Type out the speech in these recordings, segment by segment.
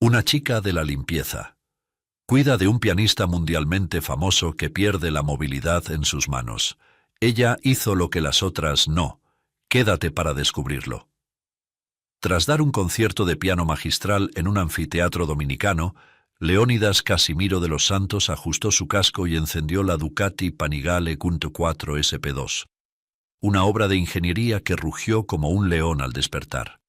Una chica de la limpieza. Cuida de un pianista mundialmente famoso que pierde la movilidad en sus manos. Ella hizo lo que las otras no. Quédate para descubrirlo. Tras dar un concierto de piano magistral en un anfiteatro dominicano, Leónidas Casimiro de los Santos ajustó su casco y encendió la Ducati Panigale Q4 SP2, una obra de ingeniería que rugió como un león al despertar.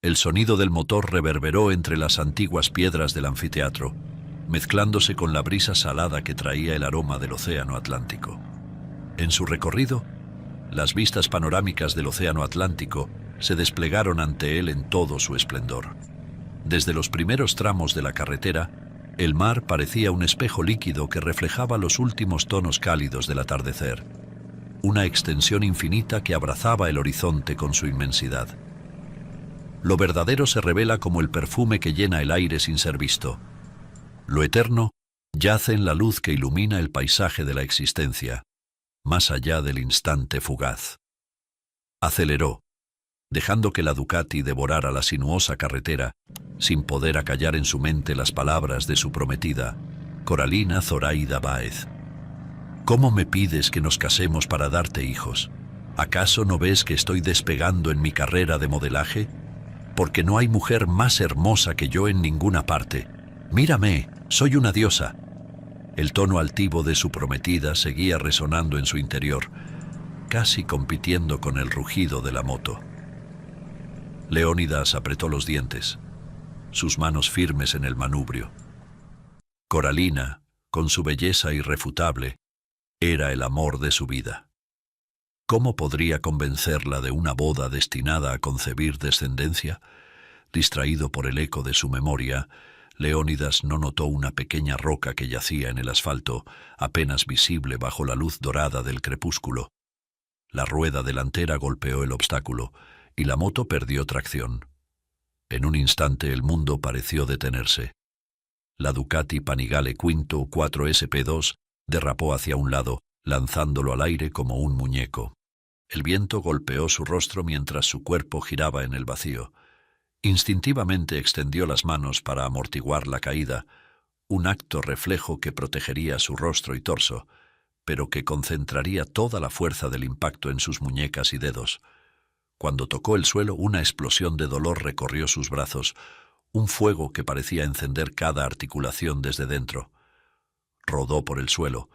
El sonido del motor reverberó entre las antiguas piedras del anfiteatro, mezclándose con la brisa salada que traía el aroma del océano Atlántico. En su recorrido, las vistas panorámicas del océano Atlántico se desplegaron ante él en todo su esplendor. Desde los primeros tramos de la carretera, el mar parecía un espejo líquido que reflejaba los últimos tonos cálidos del atardecer, una extensión infinita que abrazaba el horizonte con su inmensidad. Lo verdadero se revela como el perfume que llena el aire sin ser visto. Lo eterno yace en la luz que ilumina el paisaje de la existencia, más allá del instante fugaz. Aceleró, dejando que la Ducati devorara la sinuosa carretera, sin poder acallar en su mente las palabras de su prometida, Coralina Zoraida Báez. ¿Cómo me pides que nos casemos para darte hijos? ¿Acaso no ves que estoy despegando en mi carrera de modelaje? Porque no hay mujer más hermosa que yo en ninguna parte. Mírame, soy una diosa. El tono altivo de su prometida seguía resonando en su interior, casi compitiendo con el rugido de la moto. Leónidas apretó los dientes, sus manos firmes en el manubrio. Coralina, con su belleza irrefutable, era el amor de su vida. ¿Cómo podría convencerla de una boda destinada a concebir descendencia? Distraído por el eco de su memoria, Leónidas no notó una pequeña roca que yacía en el asfalto, apenas visible bajo la luz dorada del crepúsculo. La rueda delantera golpeó el obstáculo y la moto perdió tracción. En un instante el mundo pareció detenerse. La Ducati Panigale Q4 SP2 derrapó hacia un lado, lanzándolo al aire como un muñeco. El viento golpeó su rostro mientras su cuerpo giraba en el vacío. Instintivamente extendió las manos para amortiguar la caída, un acto reflejo que protegería su rostro y torso, pero que concentraría toda la fuerza del impacto en sus muñecas y dedos. Cuando tocó el suelo, una explosión de dolor recorrió sus brazos, un fuego que parecía encender cada articulación desde dentro. Rodó por el suelo,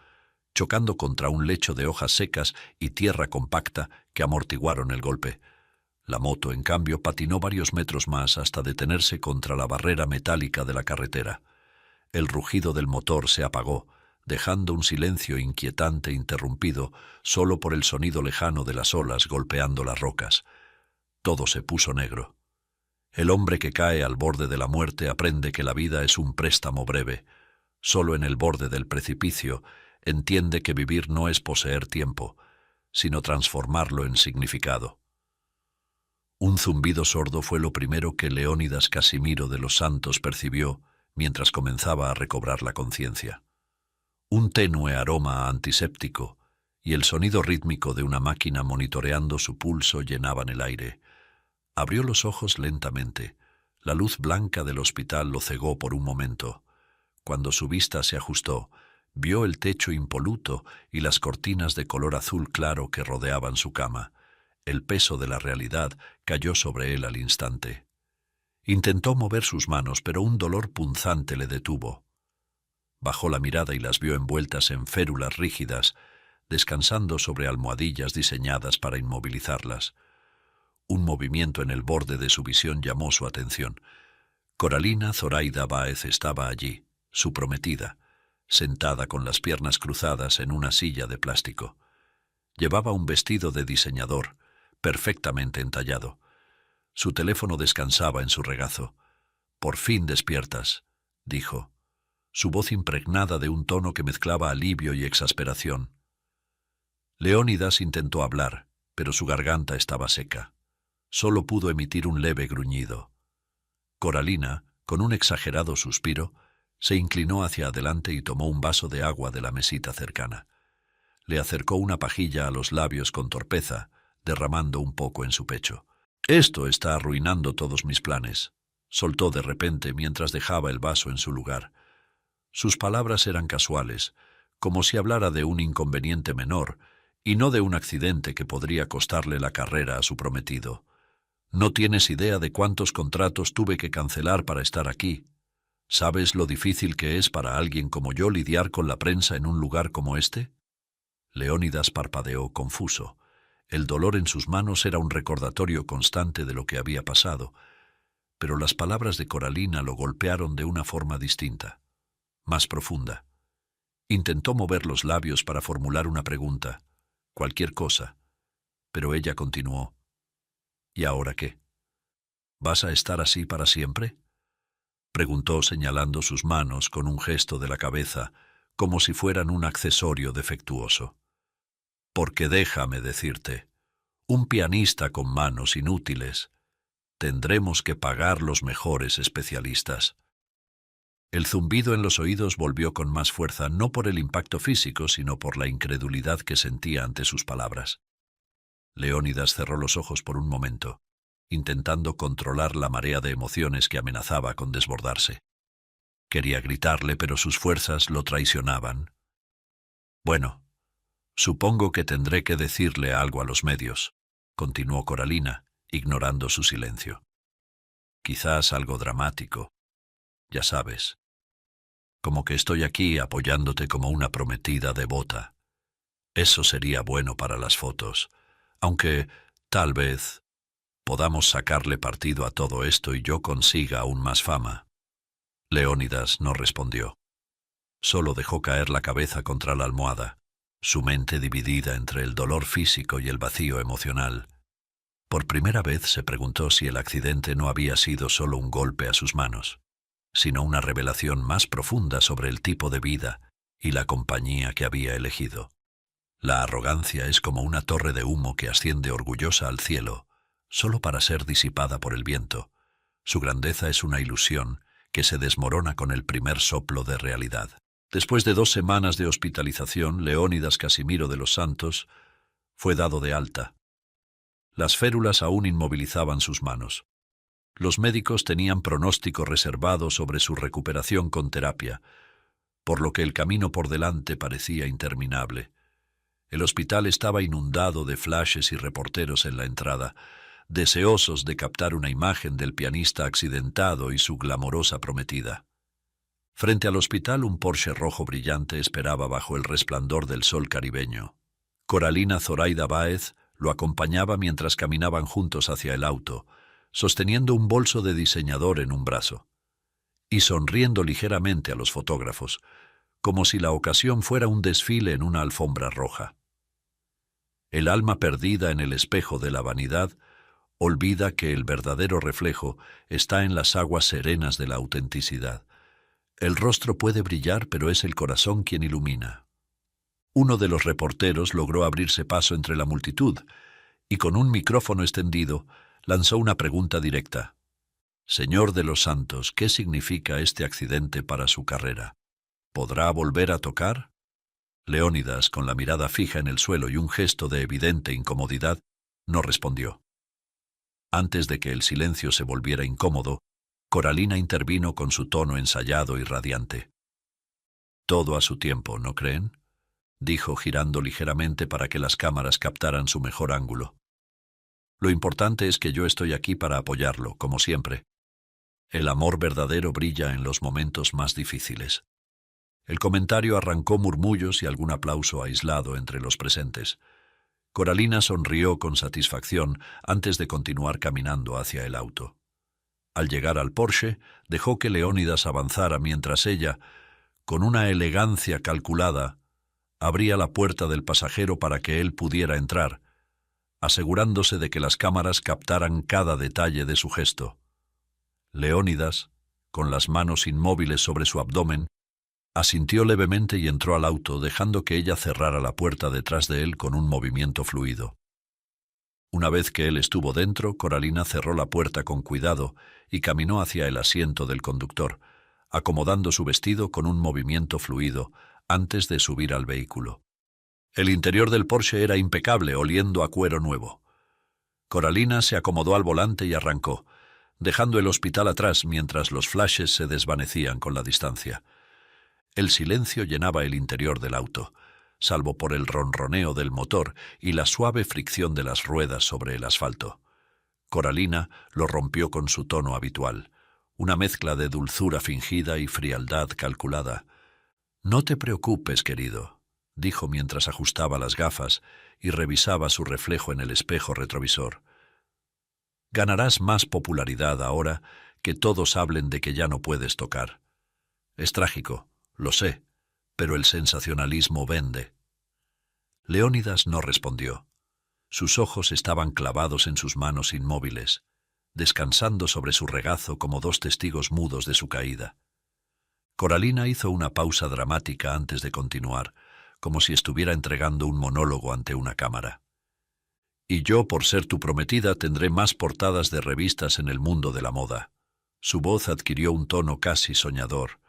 chocando contra un lecho de hojas secas y tierra compacta que amortiguaron el golpe. La moto, en cambio, patinó varios metros más hasta detenerse contra la barrera metálica de la carretera. El rugido del motor se apagó, dejando un silencio inquietante interrumpido solo por el sonido lejano de las olas golpeando las rocas. Todo se puso negro. El hombre que cae al borde de la muerte aprende que la vida es un préstamo breve. Solo en el borde del precipicio entiende que vivir no es poseer tiempo, sino transformarlo en significado. Un zumbido sordo fue lo primero que Leónidas Casimiro de los Santos percibió mientras comenzaba a recobrar la conciencia. Un tenue aroma antiséptico y el sonido rítmico de una máquina monitoreando su pulso llenaban el aire. Abrió los ojos lentamente. La luz blanca del hospital lo cegó por un momento. Cuando su vista se ajustó, vio el techo impoluto y las cortinas de color azul claro que rodeaban su cama. El peso de la realidad cayó sobre él al instante. Intentó mover sus manos, pero un dolor punzante le detuvo. Bajó la mirada y las vio envueltas en férulas rígidas, descansando sobre almohadillas diseñadas para inmovilizarlas. Un movimiento en el borde de su visión llamó su atención. Coralina Zoraida Báez estaba allí, su prometida, sentada con las piernas cruzadas en una silla de plástico. Llevaba un vestido de diseñador, perfectamente entallado. Su teléfono descansaba en su regazo. «Por fin despiertas», dijo, su voz impregnada de un tono que mezclaba alivio y exasperación. Leónidas intentó hablar, pero su garganta estaba seca. Solo pudo emitir un leve gruñido. Coralina, con un exagerado suspiro, se inclinó hacia adelante y tomó un vaso de agua de la mesita cercana. Le acercó una pajilla a los labios con torpeza, derramando un poco en su pecho. «Esto está arruinando todos mis planes», soltó de repente mientras dejaba el vaso en su lugar. Sus palabras eran casuales, como si hablara de un inconveniente menor y no de un accidente que podría costarle la carrera a su prometido. No tienes idea de cuántos contratos tuve que cancelar para estar aquí. ¿Sabes lo difícil que es para alguien como yo lidiar con la prensa en un lugar como este? Leónidas parpadeó confuso. El dolor en sus manos era un recordatorio constante de lo que había pasado, pero las palabras de Coralina lo golpearon de una forma distinta, más profunda. Intentó mover los labios para formular una pregunta, cualquier cosa, pero ella continuó. ¿Y ahora qué? ¿Vas a estar así para siempre?, preguntó señalando sus manos con un gesto de la cabeza, como si fueran un accesorio defectuoso. Porque déjame decirte, un pianista con manos inútiles, tendremos que pagar los mejores especialistas. El zumbido en los oídos volvió con más fuerza, no por el impacto físico, sino por la incredulidad que sentía ante sus palabras. Leónidas cerró los ojos por un momento, intentando controlar la marea de emociones que amenazaba con desbordarse. Quería gritarle, pero sus fuerzas lo traicionaban. Bueno, supongo que tendré que decirle algo a los medios, continuó Coralina, ignorando su silencio. Quizás algo dramático, ya sabes. Como que estoy aquí apoyándote como una prometida devota. Eso sería bueno para las fotos, aunque, tal vez, podamos sacarle partido a todo esto y yo consiga aún más fama. Leónidas no respondió. Solo dejó caer la cabeza contra la almohada, su mente dividida entre el dolor físico y el vacío emocional. Por primera vez se preguntó si el accidente no había sido solo un golpe a sus manos, sino una revelación más profunda sobre el tipo de vida y la compañía que había elegido. La arrogancia es como una torre de humo que asciende orgullosa al cielo, solo para ser disipada por el viento. Su grandeza es una ilusión que se desmorona con el primer soplo de realidad. Después de 2 semanas de hospitalización, Leónidas Casimiro de los Santos fue dado de alta. Las férulas aún inmovilizaban sus manos. Los médicos tenían pronóstico reservado sobre su recuperación con terapia, por lo que el camino por delante parecía interminable. El hospital estaba inundado de flashes y reporteros en la entrada, deseosos de captar una imagen del pianista accidentado y su glamorosa prometida. Frente al hospital, un Porsche rojo brillante esperaba bajo el resplandor del sol caribeño. Coralina Zoraida Báez lo acompañaba mientras caminaban juntos hacia el auto, sosteniendo un bolso de diseñador en un brazo, y sonriendo ligeramente a los fotógrafos, como si la ocasión fuera un desfile en una alfombra roja. El alma perdida en el espejo de la vanidad olvida que el verdadero reflejo está en las aguas serenas de la autenticidad. El rostro puede brillar, pero es el corazón quien ilumina. Uno de los reporteros logró abrirse paso entre la multitud y con un micrófono extendido lanzó una pregunta directa. Señor de los Santos, ¿qué significa este accidente para su carrera? ¿Podrá volver a tocar? Leónidas, con la mirada fija en el suelo y un gesto de evidente incomodidad, no respondió. Antes de que el silencio se volviera incómodo, Coralina intervino con su tono ensayado y radiante. Todo a su tiempo, ¿no creen?, dijo girando ligeramente para que las cámaras captaran su mejor ángulo. Lo importante es que yo estoy aquí para apoyarlo, como siempre. El amor verdadero brilla en los momentos más difíciles. El comentario arrancó murmullos y algún aplauso aislado entre los presentes. Coralina sonrió con satisfacción antes de continuar caminando hacia el auto. Al llegar al Porsche, dejó que Leónidas avanzara mientras ella, con una elegancia calculada, abría la puerta del pasajero para que él pudiera entrar, asegurándose de que las cámaras captaran cada detalle de su gesto. Leónidas, con las manos inmóviles sobre su abdomen, asintió levemente y entró al auto, dejando que ella cerrara la puerta detrás de él con un movimiento fluido. Una vez que él estuvo dentro, Coralina cerró la puerta con cuidado y caminó hacia el asiento del conductor, acomodando su vestido con un movimiento fluido antes de subir al vehículo. El interior del Porsche era impecable, oliendo a cuero nuevo. Coralina se acomodó al volante y arrancó, dejando el hospital atrás mientras los flashes se desvanecían con la distancia. El silencio llenaba el interior del auto, salvo por el ronroneo del motor y la suave fricción de las ruedas sobre el asfalto. Coralina lo rompió con su tono habitual, una mezcla de dulzura fingida y frialdad calculada. «No te preocupes, querido», dijo mientras ajustaba las gafas y revisaba su reflejo en el espejo retrovisor. «Ganarás más popularidad ahora que todos hablen de que ya no puedes tocar. Es trágico, lo sé, pero el sensacionalismo vende». Leónidas no respondió. Sus ojos estaban clavados en sus manos inmóviles, descansando sobre su regazo como dos testigos mudos de su caída. Coralina hizo una pausa dramática antes de continuar, como si estuviera entregando un monólogo ante una cámara. «Y yo, por ser tu prometida, tendré más portadas de revistas en el mundo de la moda». Su voz adquirió un tono casi soñador.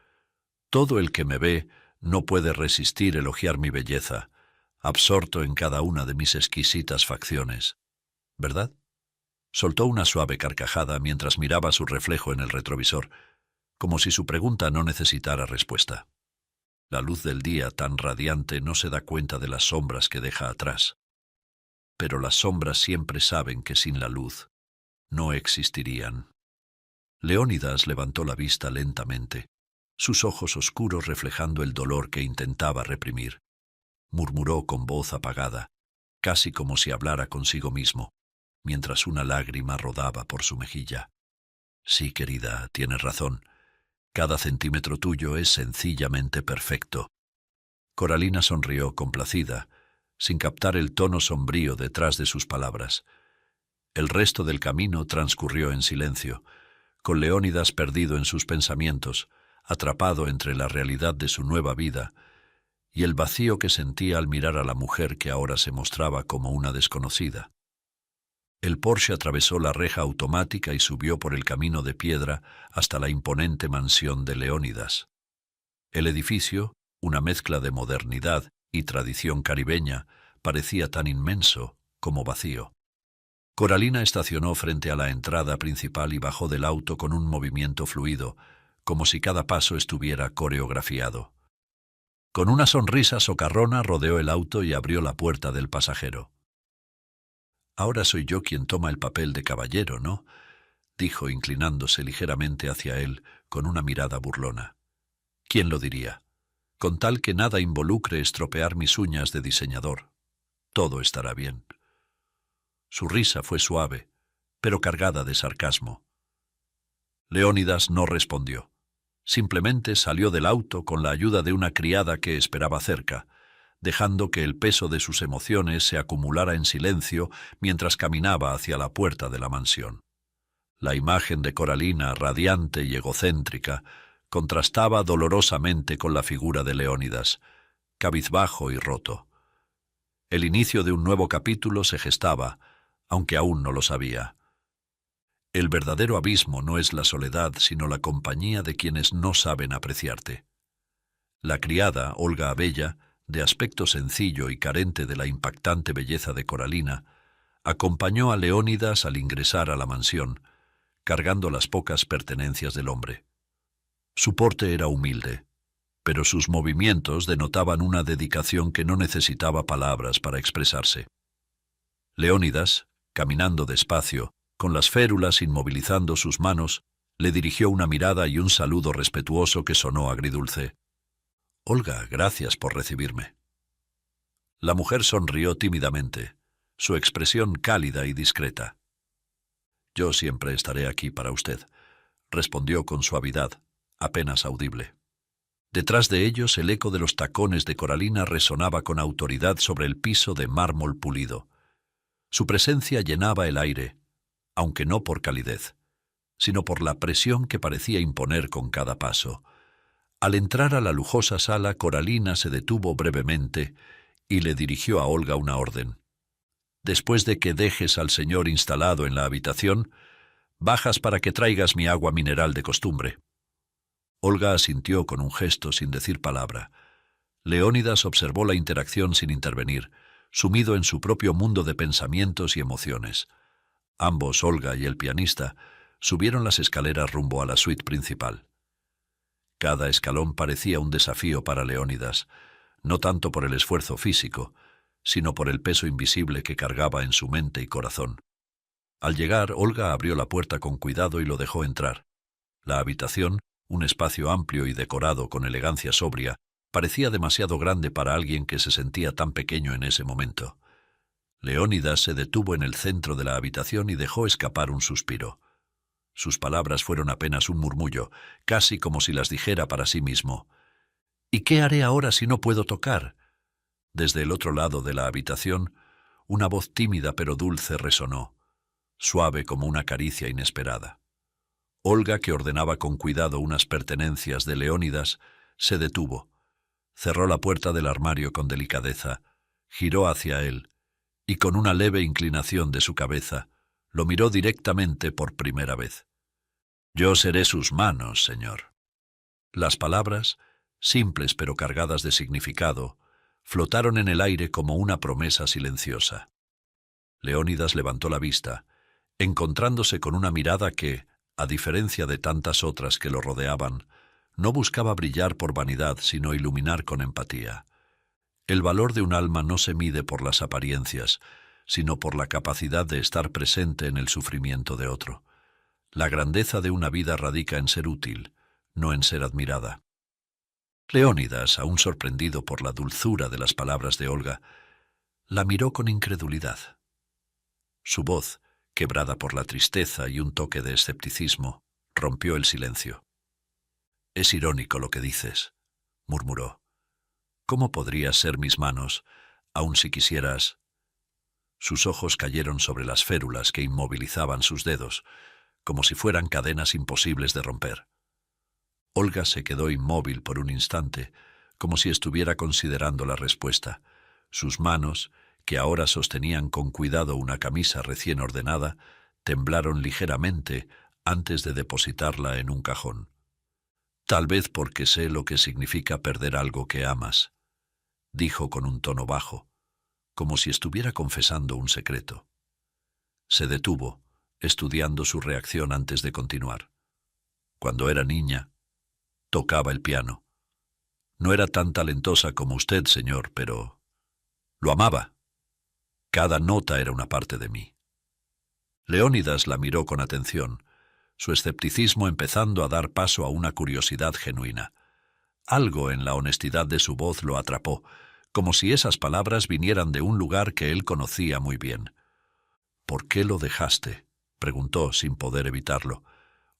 «Todo el que me ve no puede resistir elogiar mi belleza, absorto en cada una de mis exquisitas facciones. ¿Verdad?». Soltó una suave carcajada mientras miraba su reflejo en el retrovisor, como si su pregunta no necesitara respuesta. La luz del día tan radiante no se da cuenta de las sombras que deja atrás. Pero las sombras siempre saben que sin la luz no existirían. Leónidas levantó la vista lentamente, sus ojos oscuros reflejando el dolor que intentaba reprimir. Murmuró con voz apagada, casi como si hablara consigo mismo, mientras una lágrima rodaba por su mejilla. «Sí, querida, tienes razón. Cada centímetro tuyo es sencillamente perfecto». Coralina sonrió complacida, sin captar el tono sombrío detrás de sus palabras. El resto del camino transcurrió en silencio, con Leónidas perdido en sus pensamientos, atrapado entre la realidad de su nueva vida y el vacío que sentía al mirar a la mujer que ahora se mostraba como una desconocida. El Porsche atravesó la reja automática y subió por el camino de piedra hasta la imponente mansión de Leónidas. El edificio, una mezcla de modernidad y tradición caribeña, parecía tan inmenso como vacío. Coralina estacionó frente a la entrada principal y bajó del auto con un movimiento fluido, como si cada paso estuviera coreografiado. Con una sonrisa socarrona rodeó el auto y abrió la puerta del pasajero. «Ahora soy yo quien toma el papel de caballero, ¿no?», dijo inclinándose ligeramente hacia él con una mirada burlona. «¿Quién lo diría? Con tal que nada involucre estropear mis uñas de diseñador. Todo estará bien». Su risa fue suave, pero cargada de sarcasmo. Leónidas no respondió. Simplemente salió del auto con la ayuda de una criada que esperaba cerca, dejando que el peso de sus emociones se acumulara en silencio mientras caminaba hacia la puerta de la mansión. La imagen de Coralina, radiante y egocéntrica, contrastaba dolorosamente con la figura de Leónidas, cabizbajo y roto. El inicio de un nuevo capítulo se gestaba, aunque aún no lo sabía. El verdadero abismo no es la soledad, sino la compañía de quienes no saben apreciarte. La criada, Olga Abella, de aspecto sencillo y carente de la impactante belleza de Coralina, acompañó a Leónidas al ingresar a la mansión, cargando las pocas pertenencias del hombre. Su porte era humilde, pero sus movimientos denotaban una dedicación que no necesitaba palabras para expresarse. Leónidas, caminando despacio, con las férulas inmovilizando sus manos, le dirigió una mirada y un saludo respetuoso que sonó agridulce. «Olga, gracias por recibirme». La mujer sonrió tímidamente, su expresión cálida y discreta. «Yo siempre estaré aquí para usted», respondió con suavidad, apenas audible. Detrás de ellos el eco de los tacones de Coralina resonaba con autoridad sobre el piso de mármol pulido. Su presencia llenaba el aire, aunque no por calidez, sino por la presión que parecía imponer con cada paso. Al entrar a la lujosa sala, Coralina se detuvo brevemente y le dirigió a Olga una orden. «Después de que dejes al señor instalado en la habitación, bajas para que traigas mi agua mineral de costumbre». Olga asintió con un gesto sin decir palabra. Leónidas observó la interacción sin intervenir, sumido en su propio mundo de pensamientos y emociones. Ambos, Olga y el pianista, Subieron las escaleras rumbo a la suite principal. Cada escalón parecía un desafío para Leónidas, no tanto por el esfuerzo físico, sino por el peso invisible que cargaba en su mente y corazón. Al llegar, Olga abrió la puerta con cuidado y lo dejó entrar. La habitación, un espacio amplio y decorado con elegancia sobria, parecía demasiado grande para alguien que se sentía tan pequeño en ese momento. Leónidas se detuvo en el centro de la habitación y dejó escapar un suspiro. Sus palabras fueron apenas un murmullo, casi como si las dijera para sí mismo. ¿Y qué haré ahora si no puedo tocar? Desde el otro lado de la habitación, una voz tímida pero dulce resonó, suave como una caricia inesperada. Olga, que ordenaba con cuidado unas pertenencias de Leónidas, se detuvo. Cerró la puerta del armario con delicadeza, giró hacia él, y con una leve inclinación de su cabeza, lo miró directamente por primera vez. «Yo seré sus manos, señor». Las palabras, simples pero cargadas de significado, flotaron en el aire como una promesa silenciosa. Leónidas levantó la vista, encontrándose con una mirada que, a diferencia de tantas otras que lo rodeaban, no buscaba brillar por vanidad, sino iluminar con empatía. El valor de un alma no se mide por las apariencias, sino por la capacidad de estar presente en el sufrimiento de otro. La grandeza de una vida radica en ser útil, no en ser admirada. Leónidas, aún sorprendido por la dulzura de las palabras de Olga, la miró con incredulidad. Su voz, quebrada por la tristeza y un toque de escepticismo, rompió el silencio. «Es irónico lo que dices», murmuró. «¿Cómo podrías ser mis manos, aun si quisieras...» Sus ojos cayeron sobre las férulas que inmovilizaban sus dedos, como si fueran cadenas imposibles de romper. Olga se quedó inmóvil por un instante, como si estuviera considerando la respuesta. Sus manos, que ahora sostenían con cuidado una camisa recién ordenada, temblaron ligeramente antes de depositarla en un cajón. «Tal vez porque sé lo que significa perder algo que amas», dijo con un tono bajo, como si estuviera confesando un secreto. Se detuvo, estudiando su reacción antes de continuar. Cuando era niña, tocaba el piano. No era tan talentosa como usted, señor, pero lo amaba. Cada nota era una parte de mí. Leónidas la miró con atención, su escepticismo empezando a dar paso a una curiosidad genuina. Algo en la honestidad de su voz lo atrapó, como si esas palabras vinieran de un lugar que él conocía muy bien. «¿Por qué lo dejaste?», preguntó sin poder evitarlo.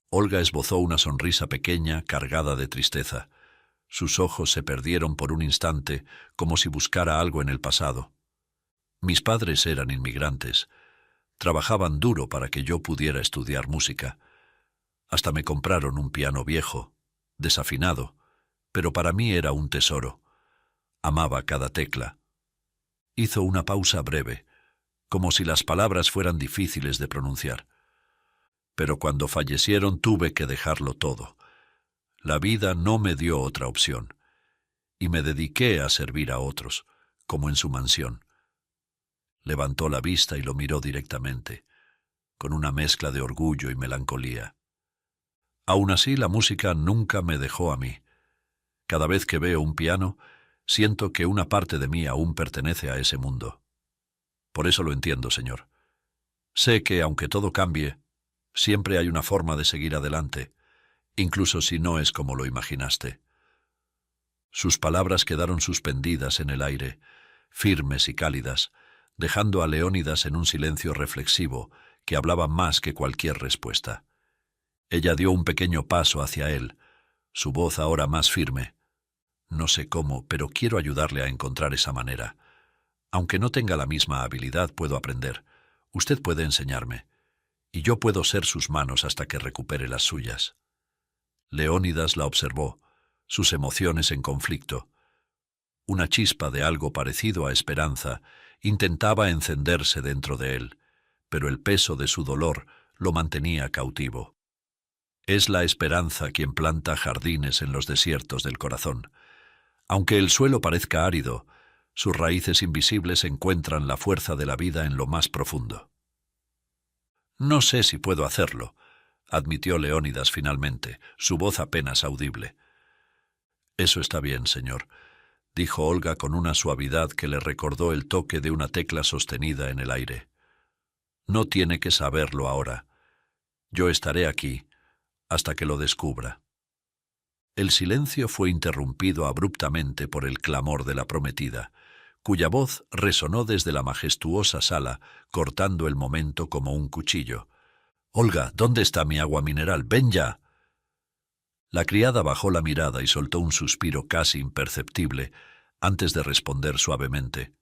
Olga esbozó una sonrisa pequeña cargada de tristeza. Sus ojos se perdieron por un instante, como si buscara algo en el pasado. «Mis padres eran inmigrantes. Trabajaban duro para que yo pudiera estudiar música. Hasta me compraron un piano viejo, desafinado, pero para mí era un tesoro. Amaba cada tecla». Hizo una pausa breve, como si las palabras fueran difíciles de pronunciar. «Pero cuando fallecieron tuve que dejarlo todo. La vida no me dio otra opción, y me dediqué a servir a otros, como en su mansión». Levantó la vista y lo miró directamente, con una mezcla de orgullo y melancolía. «Aún así, la música nunca me dejó a mí. Cada vez que veo un piano, siento que una parte de mí aún pertenece a ese mundo. Por eso lo entiendo, señor. Sé que, aunque todo cambie, siempre hay una forma de seguir adelante, incluso si no es como lo imaginaste». Sus palabras quedaron suspendidas en el aire, firmes y cálidas, dejando a Leónidas en un silencio reflexivo que hablaba más que cualquier respuesta. Ella dio un pequeño paso hacia él, su voz ahora más firme. «No sé cómo, pero quiero ayudarle a encontrar esa manera. Aunque no tenga la misma habilidad, puedo aprender. Usted puede enseñarme, y yo puedo ser sus manos hasta que recupere las suyas». Leónidas la observó, sus emociones en conflicto. Una chispa de algo parecido a esperanza intentaba encenderse dentro de él, pero el peso de su dolor lo mantenía cautivo. Es la esperanza quien planta jardines en los desiertos del corazón. Aunque el suelo parezca árido, sus raíces invisibles encuentran la fuerza de la vida en lo más profundo. «No sé si puedo hacerlo. admitió Leónidas finalmente, su voz apenas audible. Eso está bien, señor, dijo Olga con una suavidad que le recordó el toque de una tecla sostenida en el aire. No tiene que saberlo ahora. Yo estaré aquí hasta que lo descubra. El silencio fue interrumpido abruptamente por el clamor de la prometida, cuya voz resonó desde la majestuosa sala, cortando el momento como un cuchillo. «Olga, ¿dónde está mi agua mineral? ¡Ven ya!». La criada bajó la mirada y soltó un suspiro casi imperceptible antes de responder suavemente.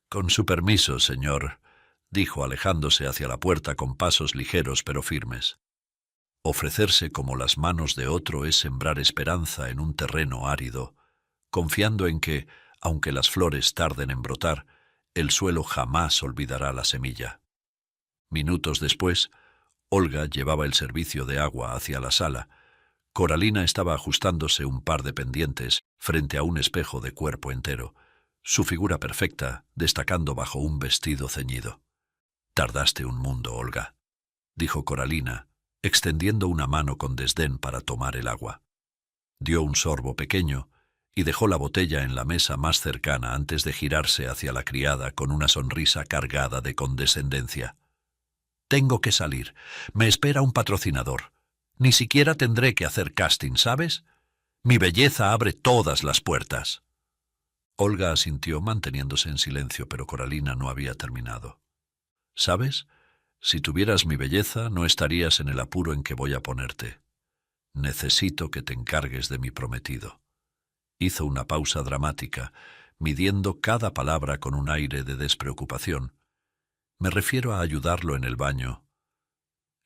«Con su permiso, señor», dijo alejándose hacia la puerta con pasos ligeros pero firmes. Ofrecerse como las manos de otro es sembrar esperanza en un terreno árido, confiando en que, aunque las flores tarden en brotar, el suelo jamás olvidará la semilla. Minutos después, Olga llevaba el servicio de agua hacia la sala. Coralina estaba ajustándose un par de pendientes frente a un espejo de cuerpo entero, su figura perfecta destacando bajo un vestido ceñido. «Tardaste un mundo, Olga», dijo Coralina, extendiendo una mano con desdén para tomar el agua. Dio un sorbo pequeño y dejó la botella en la mesa más cercana antes de girarse hacia la criada con una sonrisa cargada de condescendencia. «Tengo que salir. Me espera un patrocinador. Ni siquiera tendré que hacer casting, ¿sabes? Mi belleza abre todas las puertas». Olga asintió manteniéndose en silencio, pero Coralina no había terminado. «¿Sabes? Si tuvieras mi belleza, no estarías en el apuro en que voy a ponerte. Necesito que te encargues de mi prometido». Hizo una pausa dramática, midiendo cada palabra con un aire de despreocupación. «Me refiero a ayudarlo en el baño.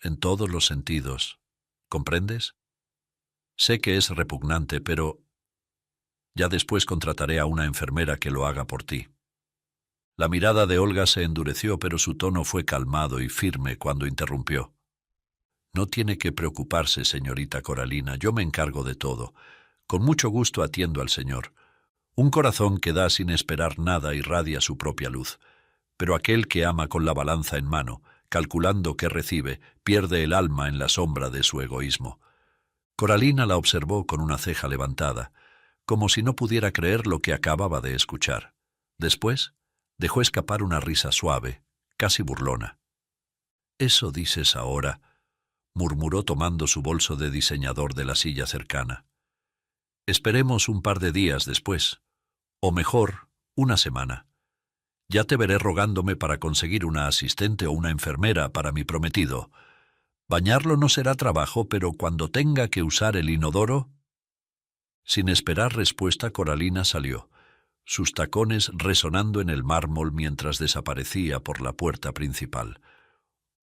En todos los sentidos. ¿Comprendes? Sé que es repugnante, pero ya después contrataré a una enfermera que lo haga por ti». La mirada de Olga se endureció, pero su tono fue calmado y firme cuando interrumpió. «No tiene que preocuparse, señorita Coralina, yo me encargo de todo. Con mucho gusto atiendo al señor. Un corazón que da sin esperar nada irradia su propia luz, pero aquel que ama con la balanza en mano, calculando qué recibe, pierde el alma en la sombra de su egoísmo». Coralina la observó con una ceja levantada, como si no pudiera creer lo que acababa de escuchar. Después dejó escapar una risa suave, casi burlona. «Eso dices ahora», murmuró tomando su bolso de diseñador de la silla cercana. «Esperemos un par de días después, o mejor, una semana. Ya te veré rogándome para conseguir una asistente o una enfermera para mi prometido. Bañarlo no será trabajo, pero cuando tenga que usar el inodoro...». Sin esperar respuesta, Coralina salió, sus tacones resonando en el mármol mientras desaparecía por la puerta principal.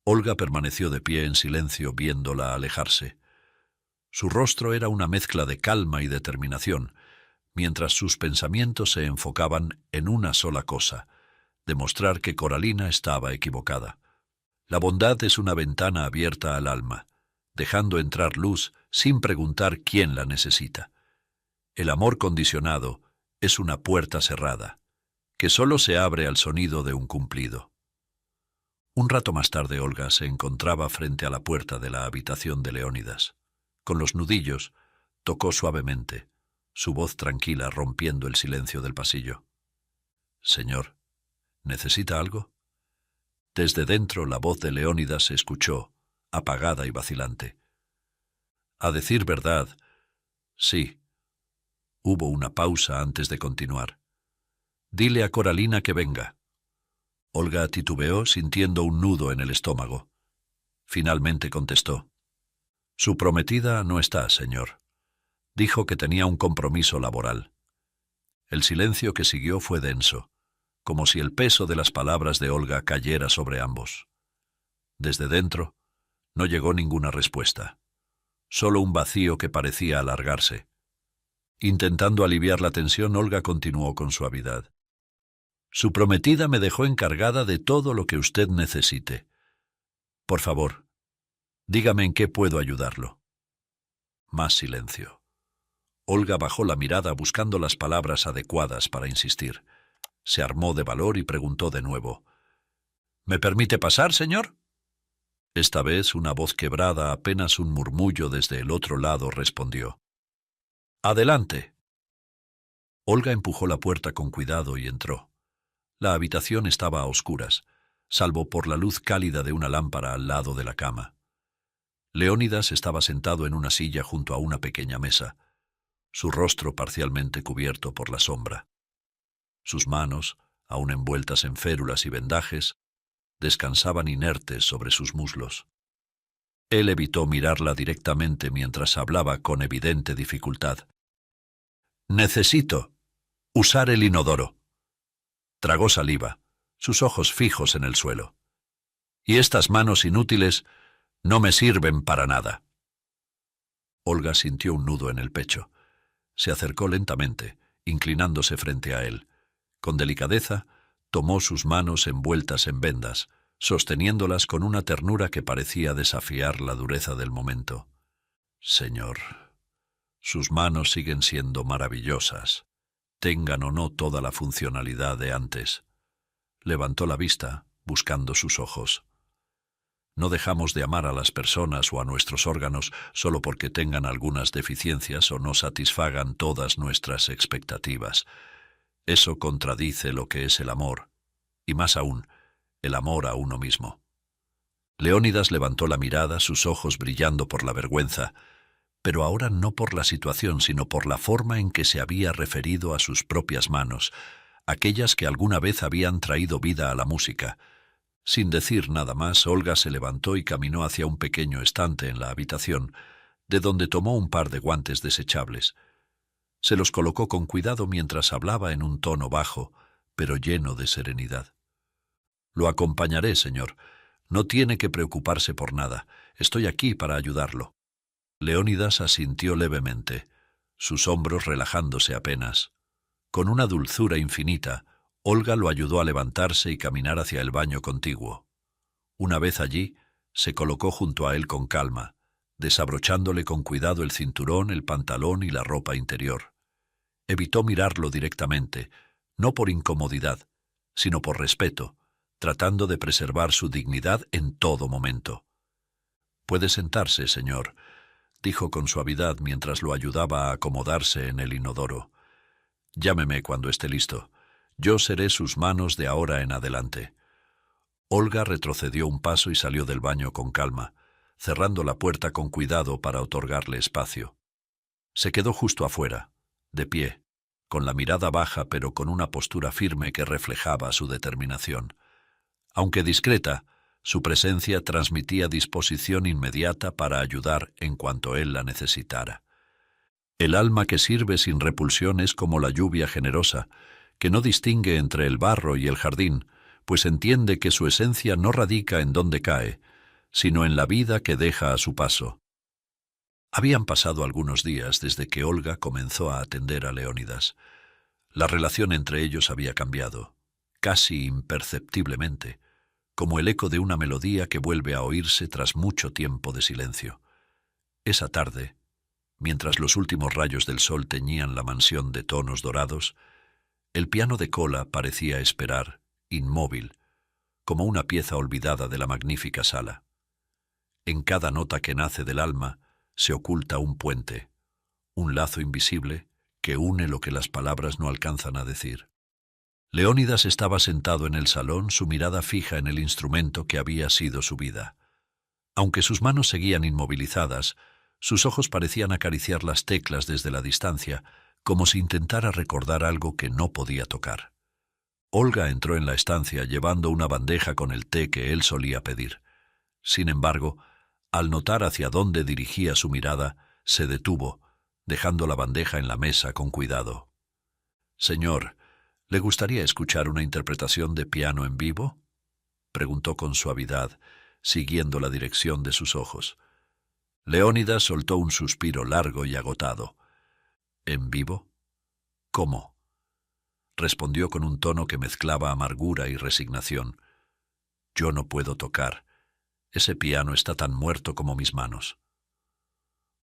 Olga permaneció de pie en silencio viéndola alejarse. Su rostro era una mezcla de calma y determinación, mientras sus pensamientos se enfocaban en una sola cosa: demostrar que Coralina estaba equivocada. La bondad es una ventana abierta al alma, dejando entrar luz sin preguntar quién la necesita. El amor condicionado es una puerta cerrada, que solo se abre al sonido de un cumplido. Un rato más tarde Olga se encontraba frente a la puerta de la habitación de Leónidas. Con los nudillos, tocó suavemente, su voz tranquila rompiendo el silencio del pasillo. «Señor, ¿necesita algo?». Desde dentro la voz de Leónidas se escuchó, apagada y vacilante. «A decir verdad, sí». Hubo una pausa antes de continuar. «Dile a Coralina que venga». Olga titubeó sintiendo un nudo en el estómago. Finalmente contestó. «Su prometida no está, señor. Dijo que tenía un compromiso laboral». El silencio que siguió fue denso, como si el peso de las palabras de Olga cayera sobre ambos. Desde dentro no llegó ninguna respuesta, solo un vacío que parecía alargarse. Intentando aliviar la tensión, Olga continuó con suavidad. «Su prometida me dejó encargada de todo lo que usted necesite. Por favor, dígame en qué puedo ayudarlo». Más silencio. Olga bajó la mirada buscando las palabras adecuadas para insistir. Se armó de valor y preguntó de nuevo. «¿Me permite pasar, señor?». Esta vez una voz quebrada, apenas un murmullo desde el otro lado, respondió. «Adelante». Olga empujó la puerta con cuidado y entró. La habitación estaba a oscuras, salvo por la luz cálida de una lámpara al lado de la cama. Leónidas estaba sentado en una silla junto a una pequeña mesa, su rostro parcialmente cubierto por la sombra. Sus manos, aún envueltas en férulas y vendajes, descansaban inertes sobre sus muslos. Él evitó mirarla directamente mientras hablaba con evidente dificultad. «Necesito usar el inodoro». Tragó saliva, sus ojos fijos en el suelo. «Y estas manos inútiles no me sirven para nada». Olga sintió un nudo en el pecho. Se acercó lentamente, inclinándose frente a él. Con delicadeza, tomó sus manos envueltas en vendas, sosteniéndolas con una ternura que parecía desafiar la dureza del momento. «Señor, sus manos siguen siendo maravillosas, tengan o no toda la funcionalidad de antes». Levantó la vista, buscando sus ojos. No dejamos de amar a las personas o a nuestros órganos solo porque tengan algunas deficiencias o no satisfagan todas nuestras expectativas. Eso contradice lo que es el amor, y más aún, el amor a uno mismo. Leónidas levantó la mirada, sus ojos brillando por la vergüenza, pero ahora no por la situación, sino por la forma en que se había referido a sus propias manos, aquellas que alguna vez habían traído vida a la música. Sin decir nada más, Olga se levantó y caminó hacia un pequeño estante en la habitación, de donde tomó un par de guantes desechables. Se los colocó con cuidado mientras hablaba en un tono bajo, pero lleno de serenidad. «Lo acompañaré, señor. No tiene que preocuparse por nada. Estoy aquí para ayudarlo». Leónidas asintió levemente, sus hombros relajándose apenas. Con una dulzura infinita, Olga lo ayudó a levantarse y caminar hacia el baño contiguo. Una vez allí, se colocó junto a él con calma, desabrochándole con cuidado el cinturón, el pantalón y la ropa interior. Evitó mirarlo directamente, no por incomodidad, sino por respeto, tratando de preservar su dignidad en todo momento. «Puede sentarse, señor», dijo con suavidad mientras lo ayudaba a acomodarse en el inodoro. «Llámeme cuando esté listo. Yo seré sus manos de ahora en adelante». Olga retrocedió un paso y salió del baño con calma, cerrando la puerta con cuidado para otorgarle espacio. Se quedó justo afuera, de pie, con la mirada baja pero con una postura firme que reflejaba su determinación. Aunque discreta, su presencia transmitía disposición inmediata para ayudar en cuanto él la necesitara. El alma que sirve sin repulsión es como la lluvia generosa, que no distingue entre el barro y el jardín, pues entiende que su esencia no radica en donde cae, sino en la vida que deja a su paso. Habían pasado algunos días desde que Olga comenzó a atender a Leónidas. La relación entre ellos había cambiado, casi imperceptiblemente, como el eco de una melodía que vuelve a oírse tras mucho tiempo de silencio. Esa tarde, mientras los últimos rayos del sol teñían la mansión de tonos dorados, el piano de cola parecía esperar, inmóvil, como una pieza olvidada de la magnífica sala. En cada nota que nace del alma se oculta un puente, un lazo invisible que une lo que las palabras no alcanzan a decir. Leónidas estaba sentado en el salón, su mirada fija en el instrumento que había sido su vida. Aunque sus manos seguían inmovilizadas, sus ojos parecían acariciar las teclas desde la distancia, como si intentara recordar algo que no podía tocar. Olga entró en la estancia llevando una bandeja con el té que él solía pedir. Sin embargo, al notar hacia dónde dirigía su mirada, se detuvo, dejando la bandeja en la mesa con cuidado. «Señor, ¿le gustaría escuchar una interpretación de piano en vivo?», preguntó con suavidad, siguiendo la dirección de sus ojos. Leónidas soltó un suspiro largo y agotado. «¿En vivo? ¿Cómo?», respondió con un tono que mezclaba amargura y resignación. «Yo no puedo tocar. Ese piano está tan muerto como mis manos».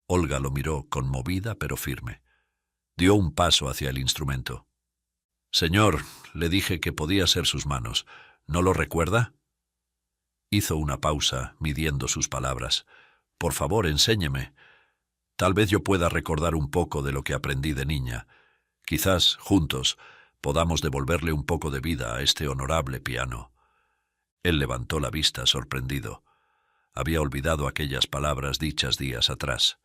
Olga lo miró, conmovida pero firme. Dio un paso hacia el instrumento. «Señor, le dije que podía ser sus manos. ¿No lo recuerda?». Hizo una pausa, midiendo sus palabras. Por favor, enséñeme. Tal vez yo pueda recordar un poco de lo que aprendí de niña. Quizás, juntos, podamos devolverle un poco de vida a este honorable piano. Él levantó la vista, sorprendido. Había olvidado aquellas palabras dichas días atrás.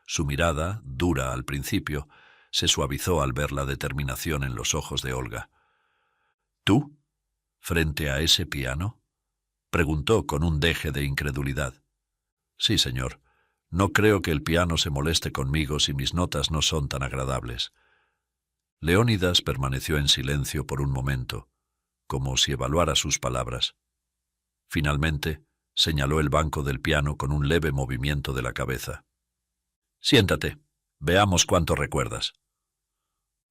Su mirada, dura al principio, se suavizó al ver la determinación en los ojos de Olga. ¿Tú? ¿Frente a ese piano? Preguntó con un deje de incredulidad. Sí, señor. No creo que el piano se moleste conmigo si mis notas no son tan agradables. Leónidas permaneció en silencio por un momento, como si evaluara sus palabras. Finalmente, señaló el banco del piano con un leve movimiento de la cabeza. Siéntate. Veamos cuánto recuerdas.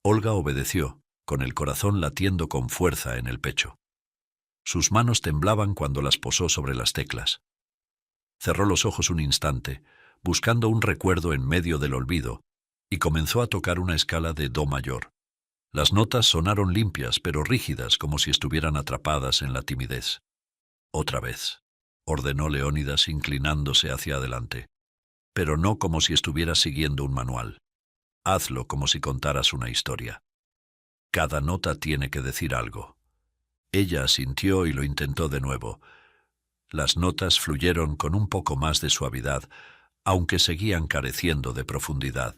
Olga obedeció, con el corazón latiendo con fuerza en el pecho. Sus manos temblaban cuando las posó sobre las teclas. Cerró los ojos un instante, buscando un recuerdo en medio del olvido, y comenzó a tocar una escala de do mayor. Las notas sonaron limpias pero rígidas, como si estuvieran atrapadas en la timidez. Otra vez, ordenó Leónidas inclinándose hacia adelante, pero no como si estuvieras siguiendo un manual. Hazlo como si contaras una historia. Cada nota tiene que decir algo. Ella asintió y lo intentó de nuevo. Las notas fluyeron con un poco más de suavidad, aunque seguían careciendo de profundidad.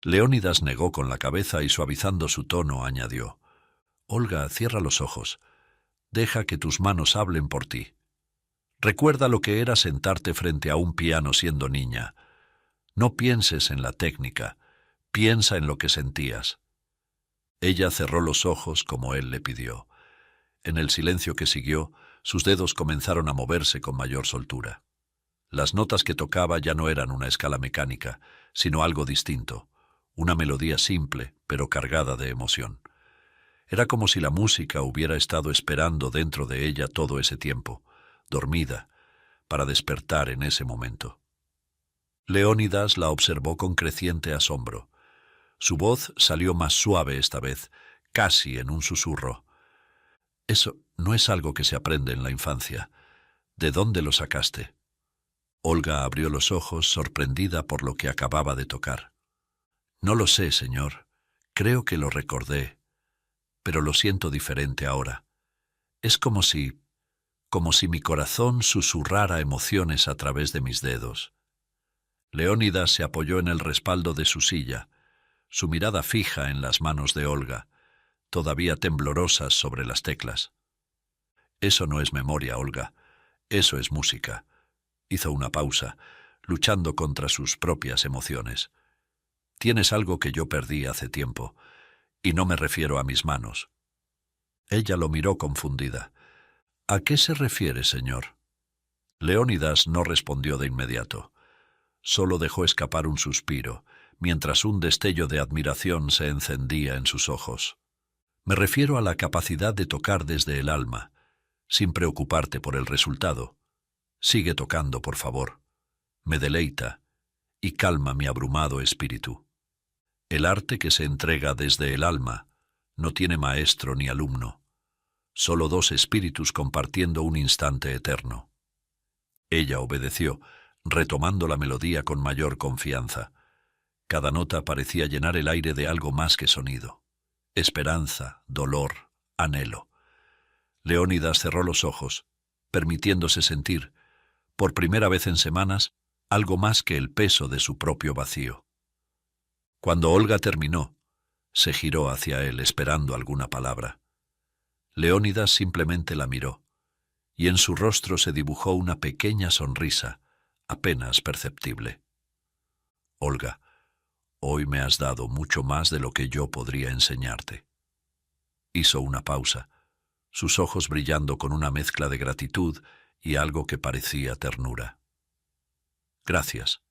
Leónidas negó con la cabeza y suavizando su tono añadió: Olga, cierra los ojos. Deja que tus manos hablen por ti. Recuerda lo que era sentarte frente a un piano siendo niña. No pienses en la técnica, piensa en lo que sentías. Ella cerró los ojos como él le pidió. En el silencio que siguió, sus dedos comenzaron a moverse con mayor soltura. Las notas que tocaba ya no eran una escala mecánica, sino algo distinto, una melodía simple, pero cargada de emoción. Era como si la música hubiera estado esperando dentro de ella todo ese tiempo, dormida, para despertar en ese momento. Leónidas la observó con creciente asombro. Su voz salió más suave esta vez, casi en un susurro. Eso no es algo que se aprende en la infancia. ¿De dónde lo sacaste? Olga abrió los ojos, sorprendida por lo que acababa de tocar. No lo sé, señor. Creo que lo recordé, pero lo siento diferente ahora. Es como si mi corazón susurrara emociones a través de mis dedos. Leónidas se apoyó en el respaldo de su silla, su mirada fija en las manos de Olga, todavía temblorosas sobre las teclas. Eso no es memoria, Olga. Eso es música. Hizo una pausa, luchando contra sus propias emociones. Tienes algo que yo perdí hace tiempo, y no me refiero a mis manos. Ella lo miró confundida. ¿A qué se refiere, señor? Leónidas no respondió de inmediato. Solo dejó escapar un suspiro, mientras un destello de admiración se encendía en sus ojos. Me refiero a la capacidad de tocar desde el alma, sin preocuparte por el resultado. Sigue tocando, por favor. Me deleita y calma mi abrumado espíritu. El arte que se entrega desde el alma no tiene maestro ni alumno, solo dos espíritus compartiendo un instante eterno. Ella obedeció, retomando la melodía con mayor confianza. Cada nota parecía llenar el aire de algo más que sonido. Esperanza, dolor, anhelo. Leónidas cerró los ojos, permitiéndose sentir, por primera vez en semanas, algo más que el peso de su propio vacío. Cuando Olga terminó, se giró hacia él esperando alguna palabra. Leónidas simplemente la miró, y en su rostro se dibujó una pequeña sonrisa, apenas perceptible. Olga, hoy me has dado mucho más de lo que yo podría enseñarte. Hizo una pausa, sus ojos brillando con una mezcla de gratitud y algo que parecía ternura. Gracias.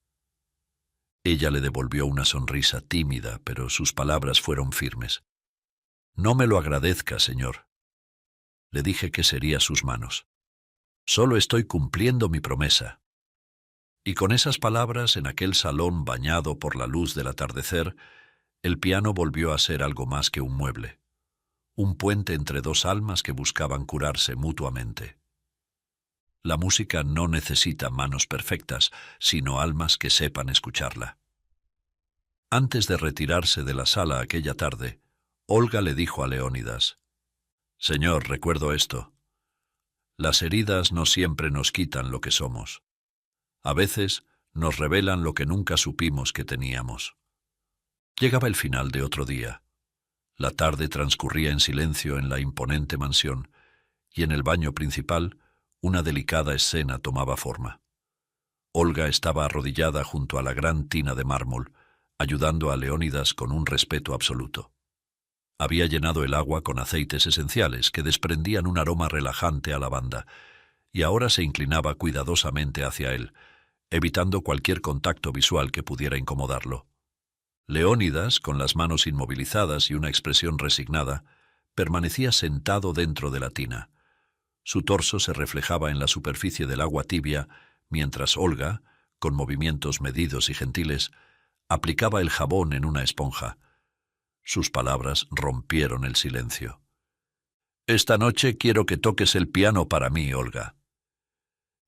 Ella le devolvió una sonrisa tímida, pero sus palabras fueron firmes. No me lo agradezca, señor. Le dije que sería sus manos. Solo estoy cumpliendo mi promesa. Y con esas palabras, en aquel salón bañado por la luz del atardecer, el piano volvió a ser algo más que un mueble, un puente entre dos almas que buscaban curarse mutuamente. La música no necesita manos perfectas, sino almas que sepan escucharla. Antes de retirarse de la sala aquella tarde, Olga le dijo a Leónidas: «Señor, recuerdo esto. Las heridas no siempre nos quitan lo que somos. A veces nos revelan lo que nunca supimos que teníamos». Llegaba el final de otro día. La tarde transcurría en silencio en la imponente mansión, y en el baño principal una delicada escena tomaba forma. Olga estaba arrodillada junto a la gran tina de mármol, ayudando a Leónidas con un respeto absoluto. Había llenado el agua con aceites esenciales que desprendían un aroma relajante a lavanda, y ahora se inclinaba cuidadosamente hacia él, evitando cualquier contacto visual que pudiera incomodarlo. Leónidas, con las manos inmovilizadas y una expresión resignada, permanecía sentado dentro de la tina. Su torso se reflejaba en la superficie del agua tibia, mientras Olga, con movimientos medidos y gentiles, aplicaba el jabón en una esponja. Sus palabras rompieron el silencio. «Esta noche quiero que toques el piano para mí, Olga».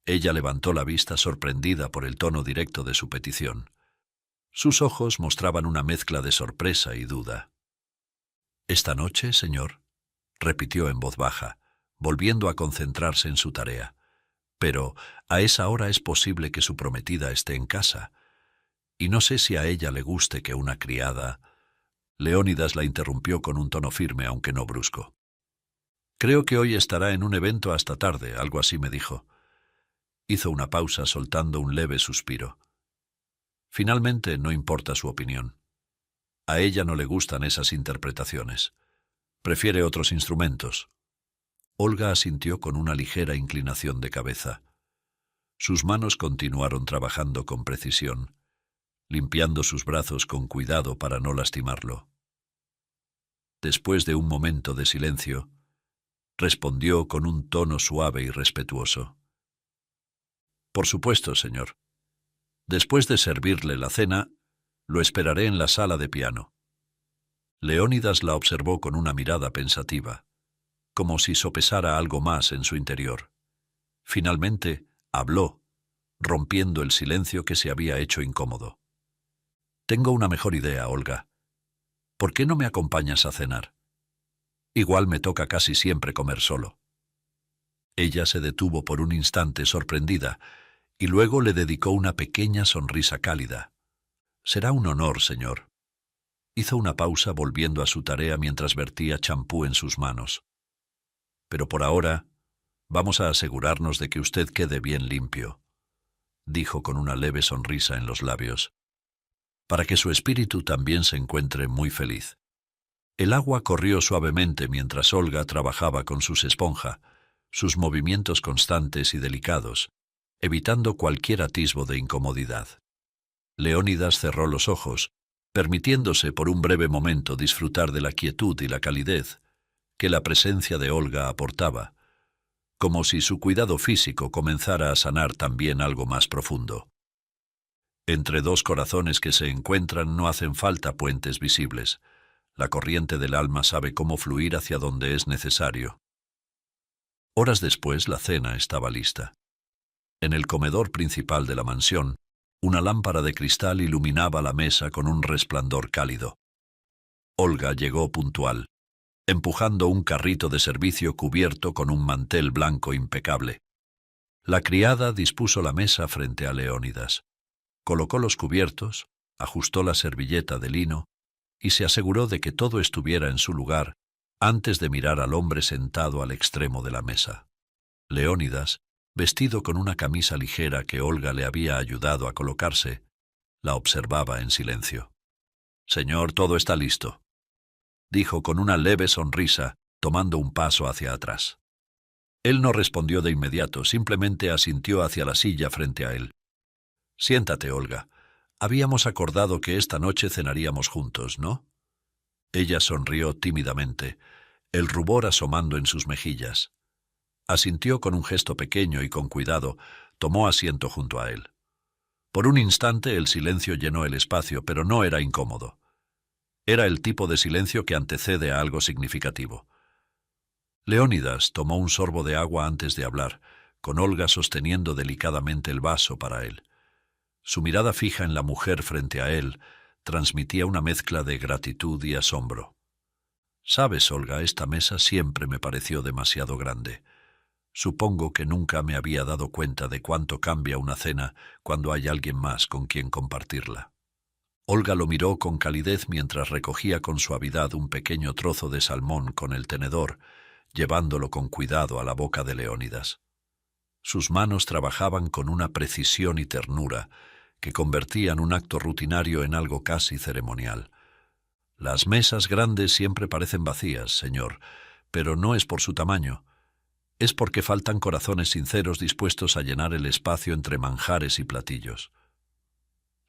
Ella levantó la vista sorprendida por el tono directo de su petición. Sus ojos mostraban una mezcla de sorpresa y duda. «¿Esta noche, señor?», repitió en voz baja, volviendo a concentrarse en su tarea. «Pero a esa hora es posible que su prometida esté en casa, y no sé si a ella le guste que una criada...» Leónidas la interrumpió con un tono firme, aunque no brusco. «Creo que hoy estará en un evento hasta tarde», algo así me dijo. Hizo una pausa soltando un leve suspiro. Finalmente, no importa su opinión. A ella no le gustan esas interpretaciones. Prefiere otros instrumentos. Olga asintió con una ligera inclinación de cabeza. Sus manos continuaron trabajando con precisión, limpiando sus brazos con cuidado para no lastimarlo. Después de un momento de silencio, respondió con un tono suave y respetuoso: «Por supuesto, señor. Después de servirle la cena, lo esperaré en la sala de piano». Leónidas la observó con una mirada pensativa, como si sopesara algo más en su interior. Finalmente, habló, rompiendo el silencio que se había hecho incómodo. «Tengo una mejor idea, Olga. ¿Por qué no me acompañas a cenar? Igual me toca casi siempre comer solo». Ella se detuvo por un instante sorprendida, y luego le dedicó una pequeña sonrisa cálida. «Será un honor, señor». Hizo una pausa volviendo a su tarea mientras vertía champú en sus manos. «Pero por ahora, vamos a asegurarnos de que usted quede bien limpio», dijo con una leve sonrisa en los labios, «para que su espíritu también se encuentre muy feliz». El agua corrió suavemente mientras Olga trabajaba con sus esponjas, sus movimientos constantes y delicados, evitando cualquier atisbo de incomodidad. Leónidas cerró los ojos, permitiéndose por un breve momento disfrutar de la quietud y la calidez que la presencia de Olga aportaba, como si su cuidado físico comenzara a sanar también algo más profundo. Entre dos corazones que se encuentran no hacen falta puentes visibles. La corriente del alma sabe cómo fluir hacia donde es necesario. Horas después, la cena estaba lista. En el comedor principal de la mansión, una lámpara de cristal iluminaba la mesa con un resplandor cálido. Olga llegó puntual, empujando un carrito de servicio cubierto con un mantel blanco impecable. La criada dispuso la mesa frente a Leónidas. Colocó los cubiertos, ajustó la servilleta de lino y se aseguró de que todo estuviera en su lugar antes de mirar al hombre sentado al extremo de la mesa. Leónidas, vestido con una camisa ligera que Olga le había ayudado a colocarse, la observaba en silencio. «Señor, todo está listo», dijo con una leve sonrisa, tomando un paso hacia atrás. Él no respondió de inmediato, simplemente asintió hacia la silla frente a él. «Siéntate, Olga. Habíamos acordado que esta noche cenaríamos juntos, ¿no?». Ella sonrió tímidamente, el rubor asomando en sus mejillas. Asintió con un gesto pequeño y con cuidado, tomó asiento junto a él. Por un instante el silencio llenó el espacio, pero no era incómodo. Era el tipo de silencio que antecede a algo significativo. Leónidas tomó un sorbo de agua antes de hablar, con Olga sosteniendo delicadamente el vaso para él. Su mirada fija en la mujer frente a él transmitía una mezcla de gratitud y asombro. «Sabes, Olga, esta mesa siempre me pareció demasiado grande. Supongo que nunca me había dado cuenta de cuánto cambia una cena cuando hay alguien más con quien compartirla». Olga lo miró con calidez mientras recogía con suavidad un pequeño trozo de salmón con el tenedor, llevándolo con cuidado a la boca de Leónidas. Sus manos trabajaban con una precisión y ternura que convertían un acto rutinario en algo casi ceremonial. «Las mesas grandes siempre parecen vacías, señor, pero no es por su tamaño. Es porque faltan corazones sinceros dispuestos a llenar el espacio entre manjares y platillos».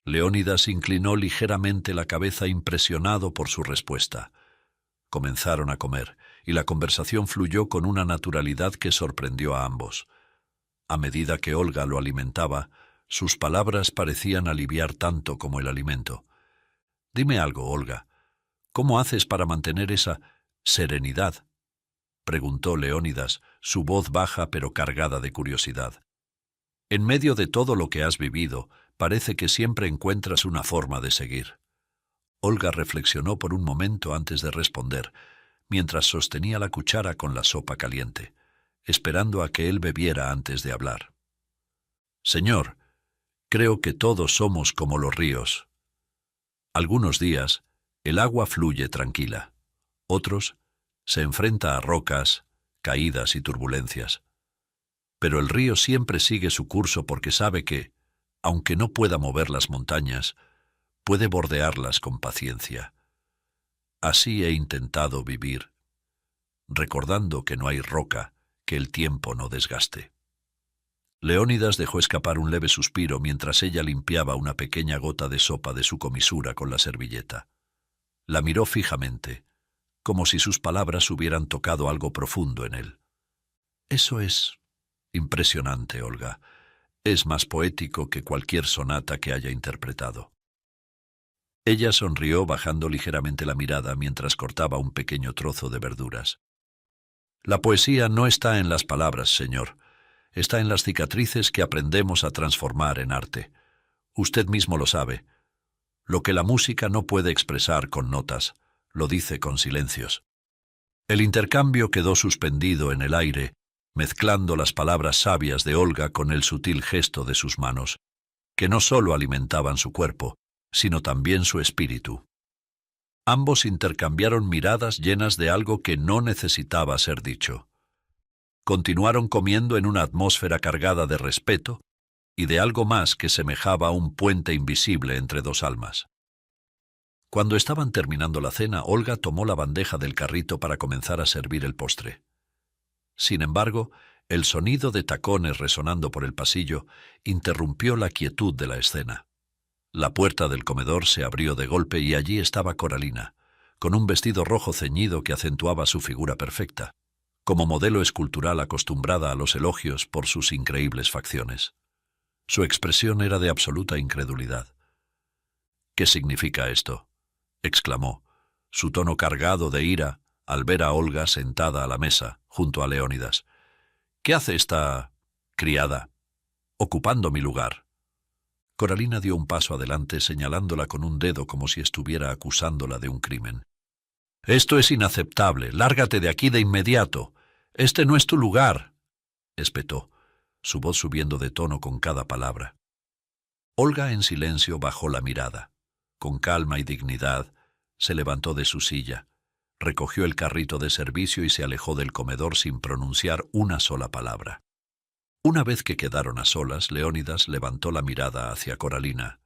Leónidas inclinó ligeramente la cabeza impresionado por su respuesta. Comenzaron a comer, y la conversación fluyó con una naturalidad que sorprendió a ambos. A medida que Olga lo alimentaba, sus palabras parecían aliviar tanto como el alimento. «Dime algo, Olga. ¿Cómo haces para mantener esa serenidad?», preguntó Leónidas, su voz baja pero cargada de curiosidad. «En medio de todo lo que has vivido, parece que siempre encuentras una forma de seguir». Olga reflexionó por un momento antes de responder, mientras sostenía la cuchara con la sopa caliente, esperando a que él bebiera antes de hablar. «Señor, creo que todos somos como los ríos. Algunos días el agua fluye tranquila, otros se enfrenta a rocas, caídas y turbulencias. Pero el río siempre sigue su curso porque sabe que, aunque no pueda mover las montañas, puede bordearlas con paciencia. Así he intentado vivir, recordando que no hay roca que el tiempo no desgaste». Leónidas dejó escapar un leve suspiro mientras ella limpiaba una pequeña gota de sopa de su comisura con la servilleta. La miró fijamente, como si sus palabras hubieran tocado algo profundo en él. «Eso es impresionante, Olga. Es más poético que cualquier sonata que haya interpretado». Ella sonrió bajando ligeramente la mirada mientras cortaba un pequeño trozo de verduras. «La poesía no está en las palabras, señor. Está en las cicatrices que aprendemos a transformar en arte. Usted mismo lo sabe. Lo que la música no puede expresar con notas, lo dice con silencios». El intercambio quedó suspendido en el aire, mezclando las palabras sabias de Olga con el sutil gesto de sus manos, que no solo alimentaban su cuerpo, sino también su espíritu. Ambos intercambiaron miradas llenas de algo que no necesitaba ser dicho. Continuaron comiendo en una atmósfera cargada de respeto y de algo más que semejaba a un puente invisible entre dos almas. Cuando estaban terminando la cena, Olga tomó la bandeja del carrito para comenzar a servir el postre. Sin embargo, el sonido de tacones resonando por el pasillo interrumpió la quietud de la escena. La puerta del comedor se abrió de golpe y allí estaba Coralina, con un vestido rojo ceñido que acentuaba su figura perfecta, como modelo escultural acostumbrada a los elogios por sus increíbles facciones. Su expresión era de absoluta incredulidad. «¿Qué significa esto?», exclamó, su tono cargado de ira al ver a Olga sentada a la mesa, junto a Leónidas. «¿Qué hace esta criada ocupando mi lugar?». Coralina dio un paso adelante señalándola con un dedo como si estuviera acusándola de un crimen. «Esto es inaceptable. Lárgate de aquí de inmediato. Este no es tu lugar», espetó, su voz subiendo de tono con cada palabra. Olga en silencio bajó la mirada. Con calma y dignidad se levantó de su silla, recogió el carrito de servicio y se alejó del comedor sin pronunciar una sola palabra. Una vez que quedaron a solas, Leónidas levantó la mirada hacia Coralina.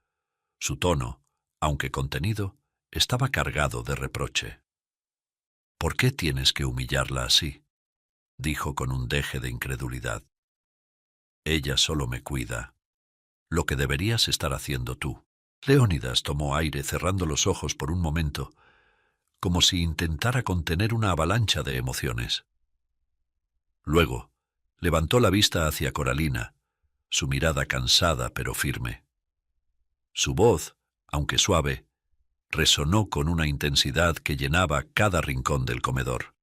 Su tono, aunque contenido, estaba cargado de reproche. «¿Por qué tienes que humillarla así?», dijo con un deje de incredulidad. «Ella solo me cuida. Lo que deberías estar haciendo tú». Leónidas tomó aire cerrando los ojos por un momento, como si intentara contener una avalancha de emociones. Luego, levantó la vista hacia Coralina, su mirada cansada pero firme. Su voz, aunque suave, resonó con una intensidad que llenaba cada rincón del comedor.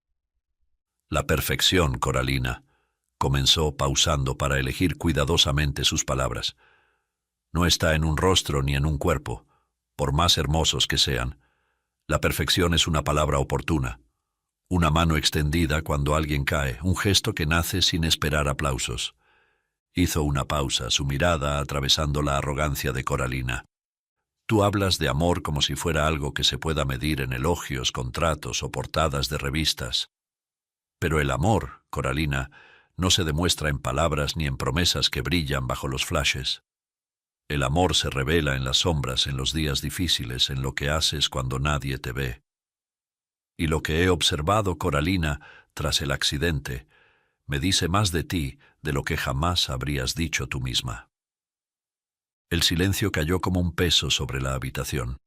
«La perfección, Coralina. comenzó pausando para elegir cuidadosamente sus palabras. No está en un rostro ni en un cuerpo, por más hermosos que sean. La perfección es una palabra oportuna, una mano extendida cuando alguien cae, un gesto que nace sin esperar aplausos. Hizo una pausa, su mirada atravesando la arrogancia de Coralina. Tú hablas de amor como si fuera algo que se pueda medir en elogios, contratos o portadas de revistas. Pero el amor, Coralina, no se demuestra en palabras ni en promesas que brillan bajo los flashes. El amor se revela en las sombras, en los días difíciles, en lo que haces cuando nadie te ve. Y lo que he observado, Coralina, tras el accidente, me dice más de ti de lo que jamás habrías dicho tú misma. El silencio cayó como un peso sobre la habitación.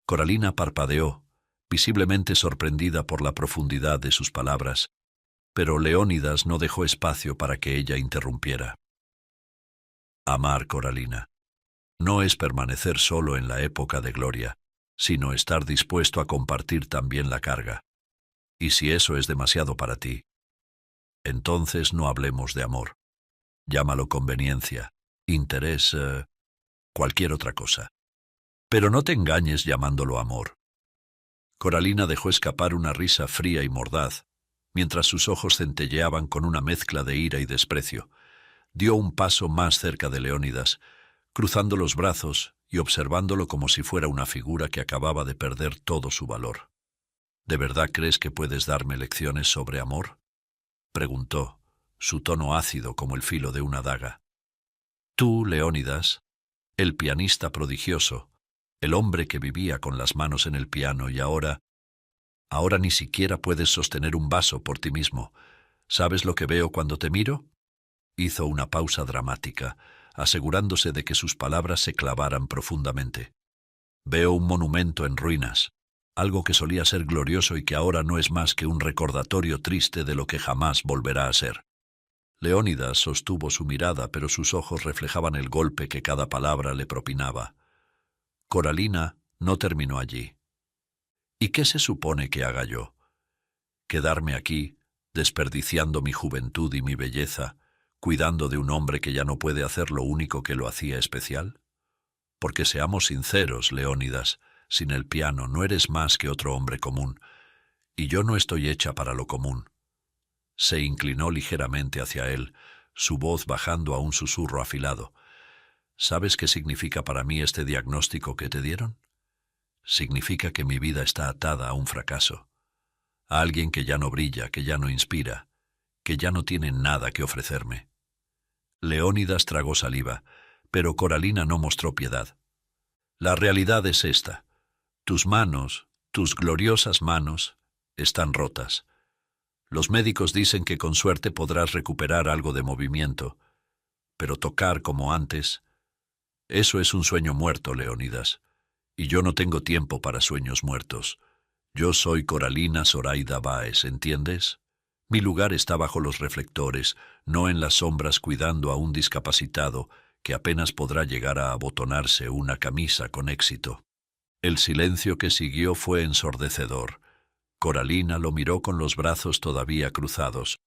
Coralina parpadeó, visiblemente sorprendida por la profundidad de sus palabras, pero Leónidas no dejó espacio para que ella interrumpiera. Amar, Coralina, no es permanecer solo en la época de gloria, sino estar dispuesto a compartir también la carga. Y si eso es demasiado para ti, entonces no hablemos de amor. Llámalo conveniencia, interés, cualquier otra cosa. Pero no te engañes llamándolo amor. Coralina dejó escapar una risa fría y mordaz, mientras sus ojos centelleaban con una mezcla de ira y desprecio. Dio un paso más cerca de Leónidas, cruzando los brazos y observándolo como si fuera una figura que acababa de perder todo su valor. ¿De verdad crees que puedes darme lecciones sobre amor?, preguntó, su tono ácido como el filo de una daga. Tú, Leónidas, el pianista prodigioso, el hombre que vivía con las manos en el piano y ahora ni siquiera puedes sostener un vaso por ti mismo. ¿Sabes lo que veo cuando te miro? Hizo una pausa dramática, asegurándose de que sus palabras se clavaran profundamente. Veo un monumento en ruinas, algo que solía ser glorioso y que ahora no es más que un recordatorio triste de lo que jamás volverá a ser. Leónidas sostuvo su mirada, pero sus ojos reflejaban el golpe que cada palabra le propinaba. Coralina no terminó allí. ¿Y qué se supone que haga yo? ¿Quedarme aquí, desperdiciando mi juventud y mi belleza, cuidando de un hombre que ya no puede hacer lo único que lo hacía especial? Porque seamos sinceros, Leónidas, sin el piano no eres más que otro hombre común, y yo no estoy hecha para lo común. Se inclinó ligeramente hacia él, su voz bajando a un susurro afilado. ¿Sabes qué significa para mí este diagnóstico que te dieron? Significa que mi vida está atada a un fracaso, a alguien que ya no brilla, que ya no inspira, que ya no tiene nada que ofrecerme. Leónidas tragó saliva, pero Coralina no mostró piedad. La realidad es esta. Tus manos, tus gloriosas manos, están rotas. Los médicos dicen que con suerte podrás recuperar algo de movimiento, pero tocar como antes, eso es un sueño muerto, Leónidas, y yo no tengo tiempo para sueños muertos. Yo soy Coralina Zoraida Báez, ¿entiendes? Mi lugar está bajo los reflectores, no en las sombras cuidando a un discapacitado que apenas podrá llegar a abotonarse una camisa con éxito. El silencio que siguió fue ensordecedor. Coralina lo miró con los brazos todavía cruzados,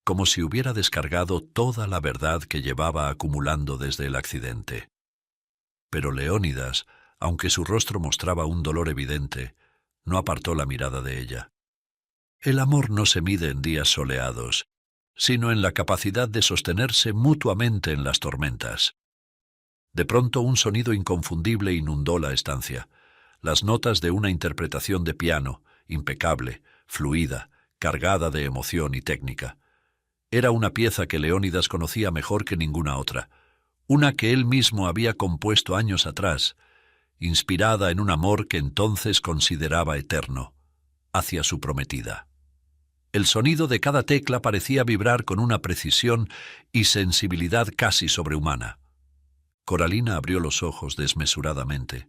como si hubiera descargado toda la verdad que llevaba acumulando desde el accidente. Pero Leónidas, aunque su rostro mostraba un dolor evidente, no apartó la mirada de ella. El amor no se mide en días soleados, sino en la capacidad de sostenerse mutuamente en las tormentas. De pronto un sonido inconfundible inundó la estancia, las notas de una interpretación de piano, impecable, fluida, cargada de emoción y técnica. Era una pieza que Leónidas conocía mejor que ninguna otra, una que él mismo había compuesto años atrás, inspirada en un amor que entonces consideraba eterno, hacia su prometida. El sonido de cada tecla parecía vibrar con una precisión y sensibilidad casi sobrehumana. Coralina abrió los ojos desmesuradamente,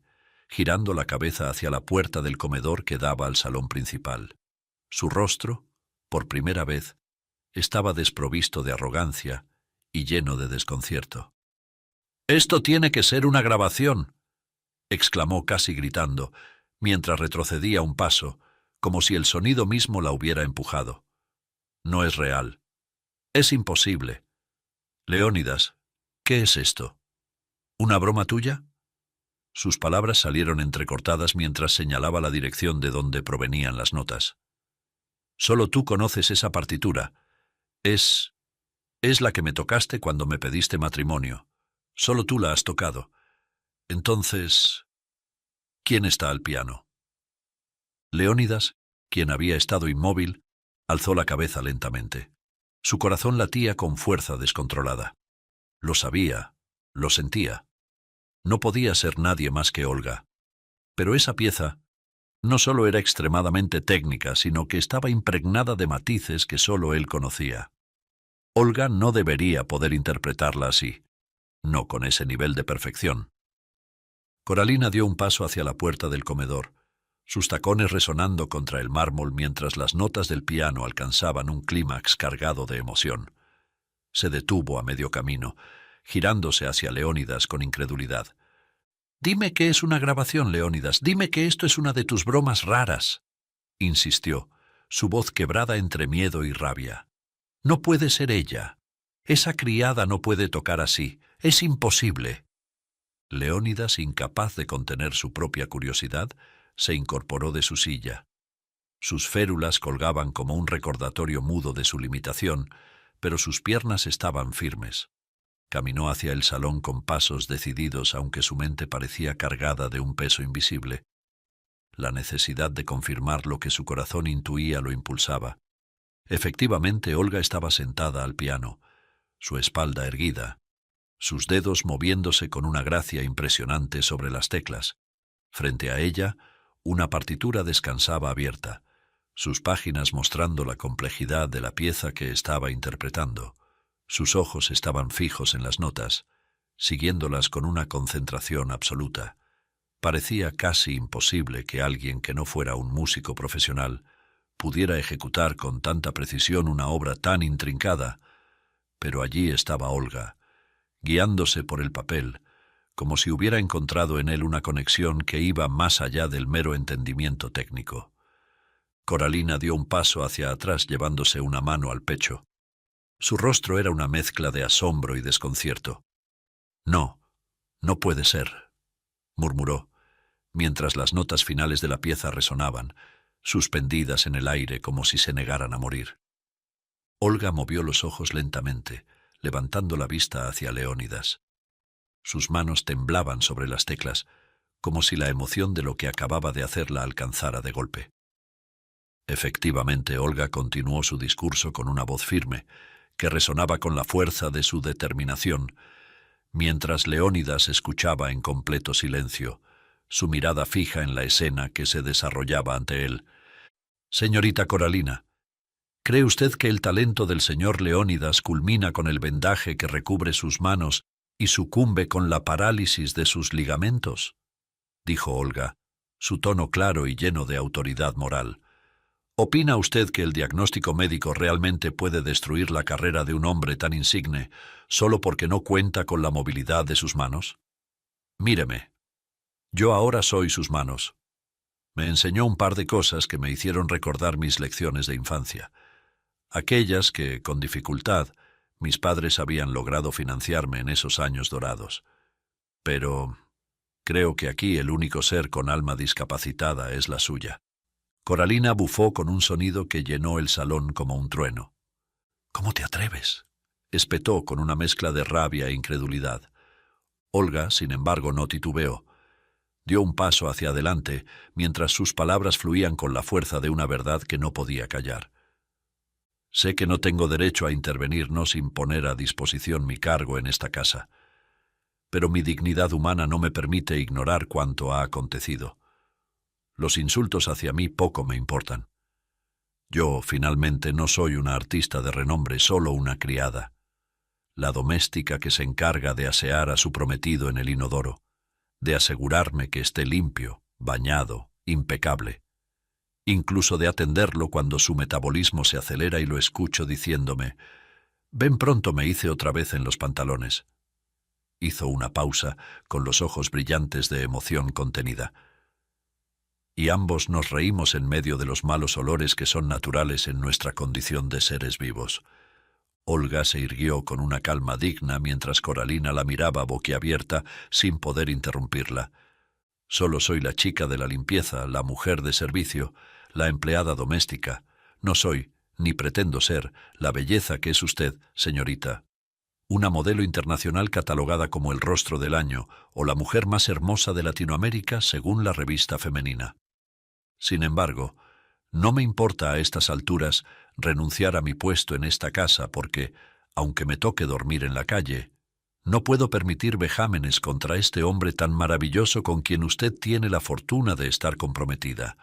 girando la cabeza hacia la puerta del comedor que daba al salón principal. Su rostro, por primera vez, estaba desprovisto de arrogancia y lleno de desconcierto. «Esto tiene que ser una grabación», exclamó casi gritando, mientras retrocedía un paso, como si el sonido mismo la hubiera empujado. «No es real. Es imposible. Leónidas, ¿qué es esto? ¿Una broma tuya? Sus palabras salieron entrecortadas mientras señalaba la dirección de donde provenían las notas. Solo tú conoces esa partitura. Es la que me tocaste cuando me pediste matrimonio. Solo tú la has tocado. Entonces, ¿quién está al piano? Leónidas, quien había estado inmóvil, alzó la cabeza lentamente. Su corazón latía con fuerza descontrolada. Lo sabía, lo sentía. No podía ser nadie más que Olga. Pero esa pieza no solo era extremadamente técnica, sino que estaba impregnada de matices que solo él conocía. Olga no debería poder interpretarla así, no con ese nivel de perfección. Coralina dio un paso hacia la puerta del comedor, sus tacones resonando contra el mármol mientras las notas del piano alcanzaban un clímax cargado de emoción. Se detuvo a medio camino, girándose hacia Leónidas con incredulidad. «Dime que es una grabación, Leónidas, dime que esto es una de tus bromas raras», insistió, su voz quebrada entre miedo y rabia. «No puede ser ella. Esa criada no puede tocar así. Es imposible». Leónidas, incapaz de contener su propia curiosidad, se incorporó de su silla. Sus férulas colgaban como un recordatorio mudo de su limitación, pero sus piernas estaban firmes. Caminó hacia el salón con pasos decididos, aunque su mente parecía cargada de un peso invisible. La necesidad de confirmar lo que su corazón intuía lo impulsaba. Efectivamente, Olga estaba sentada al piano, su espalda erguida, sus dedos moviéndose con una gracia impresionante sobre las teclas. Frente a ella, una partitura descansaba abierta, sus páginas mostrando la complejidad de la pieza que estaba interpretando. Sus ojos estaban fijos en las notas, siguiéndolas con una concentración absoluta. Parecía casi imposible que alguien que no fuera un músico profesional pudiera ejecutar con tanta precisión una obra tan intrincada, pero allí estaba Olga, guiándose por el papel, como si hubiera encontrado en él una conexión que iba más allá del mero entendimiento técnico. Coralina dio un paso hacia atrás llevándose una mano al pecho. Su rostro era una mezcla de asombro y desconcierto. «No, no puede ser», murmuró, mientras las notas finales de la pieza resonaban, suspendidas en el aire como si se negaran a morir. Olga movió los ojos lentamente, levantando la vista hacia Leónidas. Sus manos temblaban sobre las teclas, como si la emoción de lo que acababa de hacer la alcanzara de golpe. Efectivamente, Olga continuó su discurso con una voz firme, que resonaba con la fuerza de su determinación, mientras Leónidas escuchaba en completo silencio, su mirada fija en la escena que se desarrollaba ante él. «Señorita Coralina, ¿cree usted que el talento del señor Leónidas culmina con el vendaje que recubre sus manos y sucumbe con la parálisis de sus ligamentos?», dijo Olga, su tono claro y lleno de autoridad moral. «¿Opina usted que el diagnóstico médico realmente puede destruir la carrera de un hombre tan insigne solo porque no cuenta con la movilidad de sus manos? Míreme. Yo ahora soy sus manos. Me enseñó un par de cosas que me hicieron recordar mis lecciones de infancia, aquellas que, con dificultad, mis padres habían logrado financiarme en esos años dorados. Pero creo que aquí el único ser con alma discapacitada es la suya». Coralina bufó con un sonido que llenó el salón como un trueno. «¿Cómo te atreves?», espetó con una mezcla de rabia e incredulidad. Olga, sin embargo, no titubeó. Dio un paso hacia adelante, mientras sus palabras fluían con la fuerza de una verdad que no podía callar. «Sé que no tengo derecho a intervenir no sin poner a disposición mi cargo en esta casa, pero mi dignidad humana no me permite ignorar cuanto ha acontecido. Los insultos hacia mí poco me importan. Yo, finalmente, no soy una artista de renombre, solo una criada, la doméstica que se encarga de asear a su prometido en el inodoro, de asegurarme que esté limpio, bañado, impecable, incluso de atenderlo cuando su metabolismo se acelera y lo escucho diciéndome: «Ven pronto, me hice otra vez en los pantalones». Hizo una pausa, con los ojos brillantes de emoción contenida. Y ambos nos reímos en medio de los malos olores que son naturales en nuestra condición de seres vivos. Olga se irguió con una calma digna mientras Coralina la miraba boquiabierta sin poder interrumpirla. Solo soy la chica de la limpieza, la mujer de servicio, la empleada doméstica. No soy, ni pretendo ser, la belleza que es usted, señorita. Una modelo internacional catalogada como el rostro del año o la mujer más hermosa de Latinoamérica según la revista femenina. Sin embargo, no me importa a estas alturas renunciar a mi puesto en esta casa porque, aunque me toque dormir en la calle, no puedo permitir vejámenes contra este hombre tan maravilloso con quien usted tiene la fortuna de estar comprometida.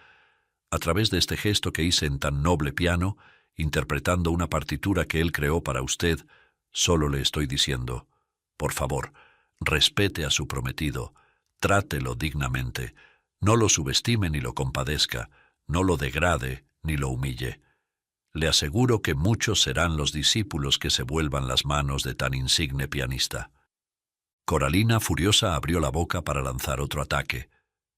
A través de este gesto que hice en tan noble piano, interpretando una partitura que él creó para usted, solo le estoy diciendo, por favor, respete a su prometido, trátelo dignamente, no lo subestime ni lo compadezca, no lo degrade ni lo humille. Le aseguro que muchos serán los discípulos que se vuelvan las manos de tan insigne pianista. Coralina, furiosa, abrió la boca para lanzar otro ataque,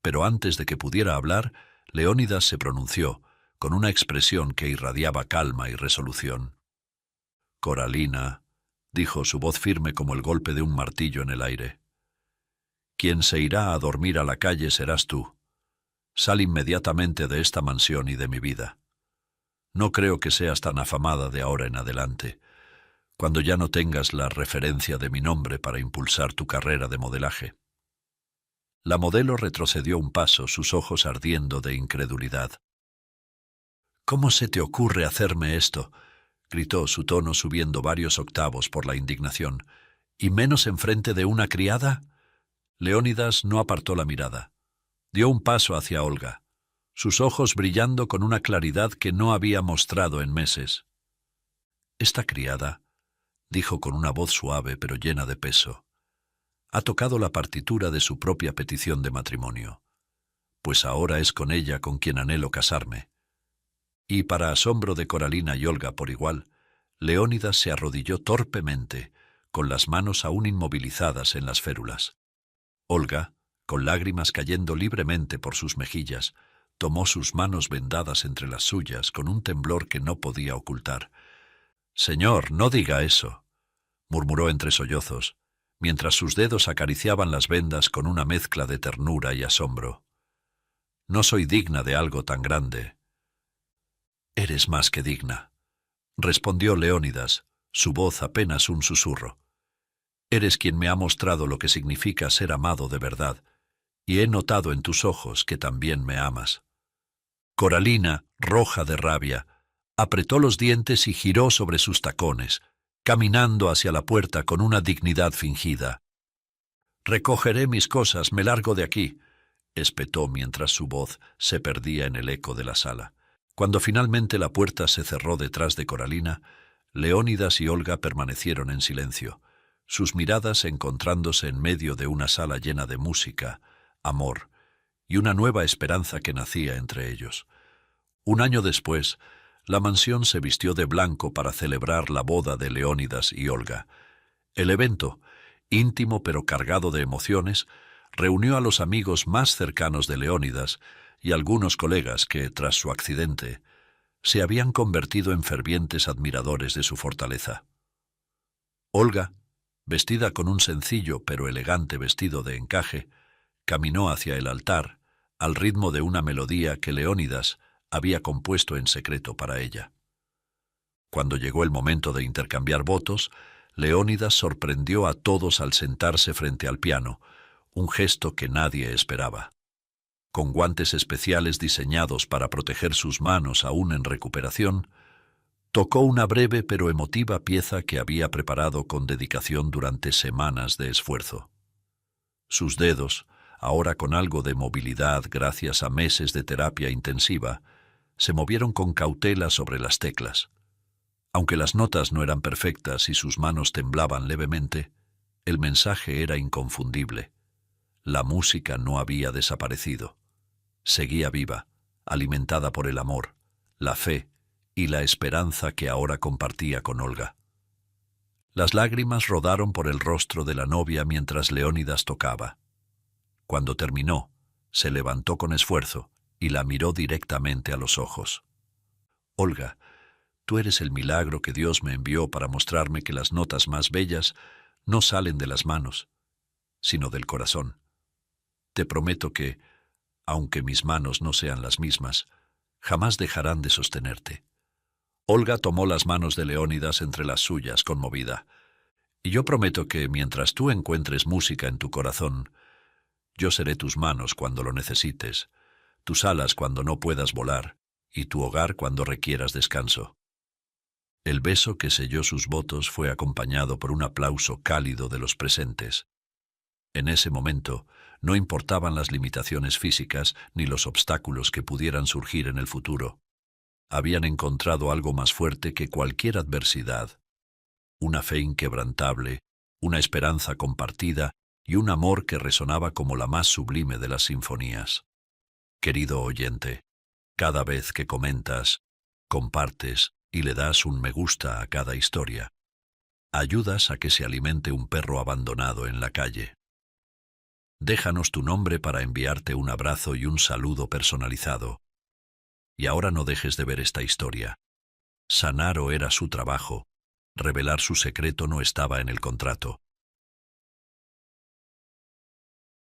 pero antes de que pudiera hablar, Leónidas se pronunció, con una expresión que irradiaba calma y resolución. «Coralina», dijo su voz firme como el golpe de un martillo en el aire, «quien se irá a dormir a la calle serás tú. Sal inmediatamente de esta mansión y de mi vida. No creo que seas tan afamada de ahora en adelante, cuando ya no tengas la referencia de mi nombre para impulsar tu carrera de modelaje». La modelo retrocedió un paso, sus ojos ardiendo de incredulidad. «¿Cómo se te ocurre hacerme esto?», gritó, su tono subiendo varios octavos por la indignación. «¿Y menos enfrente de una criada?». Leónidas no apartó la mirada. Dio un paso hacia Olga, sus ojos brillando con una claridad que no había mostrado en meses. «Esta criada», dijo con una voz suave pero llena de peso, «ha tocado la partitura de su propia petición de matrimonio, pues ahora es con ella con quien anhelo casarme». Y para asombro de Coralina y Olga por igual, Leónidas se arrodilló torpemente, con las manos aún inmovilizadas en las férulas. Olga, con lágrimas cayendo libremente por sus mejillas, tomó sus manos vendadas entre las suyas con un temblor que no podía ocultar. «Señor, no diga eso», murmuró entre sollozos, mientras sus dedos acariciaban las vendas con una mezcla de ternura y asombro. «No soy digna de algo tan grande». «Eres más que digna», respondió Leónidas, su voz apenas un susurro. «Eres quien me ha mostrado lo que significa ser amado de verdad, y he notado en tus ojos que también me amas». Coralina, roja de rabia, apretó los dientes y giró sobre sus tacones, caminando hacia la puerta con una dignidad fingida. «Recogeré mis cosas, me largo de aquí», espetó mientras su voz se perdía en el eco de la sala. Cuando finalmente la puerta se cerró detrás de Coralina, Leónidas y Olga permanecieron en silencio, sus miradas encontrándose en medio de una sala llena de música, amor y una nueva esperanza que nacía entre ellos. Un año después, la mansión se vistió de blanco para celebrar la boda de Leónidas y Olga. El evento, íntimo pero cargado de emociones, reunió a los amigos más cercanos de Leónidas y algunos colegas que, tras su accidente, se habían convertido en fervientes admiradores de su fortaleza. Olga, vestida con un sencillo pero elegante vestido de encaje, caminó hacia el altar al ritmo de una melodía que Leónidas había compuesto en secreto para ella. Cuando llegó el momento de intercambiar votos, Leónidas sorprendió a todos al sentarse frente al piano, un gesto que nadie esperaba. Con guantes especiales diseñados para proteger sus manos aún en recuperación, tocó una breve pero emotiva pieza que había preparado con dedicación durante semanas de esfuerzo. Sus dedos, ahora con algo de movilidad gracias a meses de terapia intensiva, se movieron con cautela sobre las teclas. Aunque las notas no eran perfectas y sus manos temblaban levemente, el mensaje era inconfundible. La música no había desaparecido. Seguía viva, alimentada por el amor, la fe y la esperanza que ahora compartía con Olga. Las lágrimas rodaron por el rostro de la novia mientras Leónidas tocaba. Cuando terminó, se levantó con esfuerzo y la miró directamente a los ojos. «Olga, Tú eres el milagro que Dios me envió para mostrarme que las notas más bellas no salen de las manos, sino del corazón. Te prometo que, aunque mis manos no sean las mismas, jamás dejarán de sostenerte. Olga tomó las manos de Leónidas entre las suyas, conmovida. Y yo prometo que, mientras tú encuentres música en tu corazón, yo seré tus manos cuando lo necesites, tus alas cuando no puedas volar, y tu hogar cuando requieras descanso. El beso que selló sus votos fue acompañado por un aplauso cálido de los presentes. En ese momento, no importaban las limitaciones físicas ni los obstáculos que pudieran surgir en el futuro. Habían encontrado algo más fuerte que cualquier adversidad, una fe inquebrantable, una esperanza compartida y un amor que resonaba como la más sublime de las sinfonías. Querido oyente, cada vez que comentas, compartes y le das un me gusta a cada historia, ayudas a que se alimente un perro abandonado en la calle. Déjanos tu nombre para enviarte un abrazo y un saludo personalizado. Y ahora no dejes de ver esta historia. Sanaro era su trabajo. Revelar su secreto no estaba en el contrato.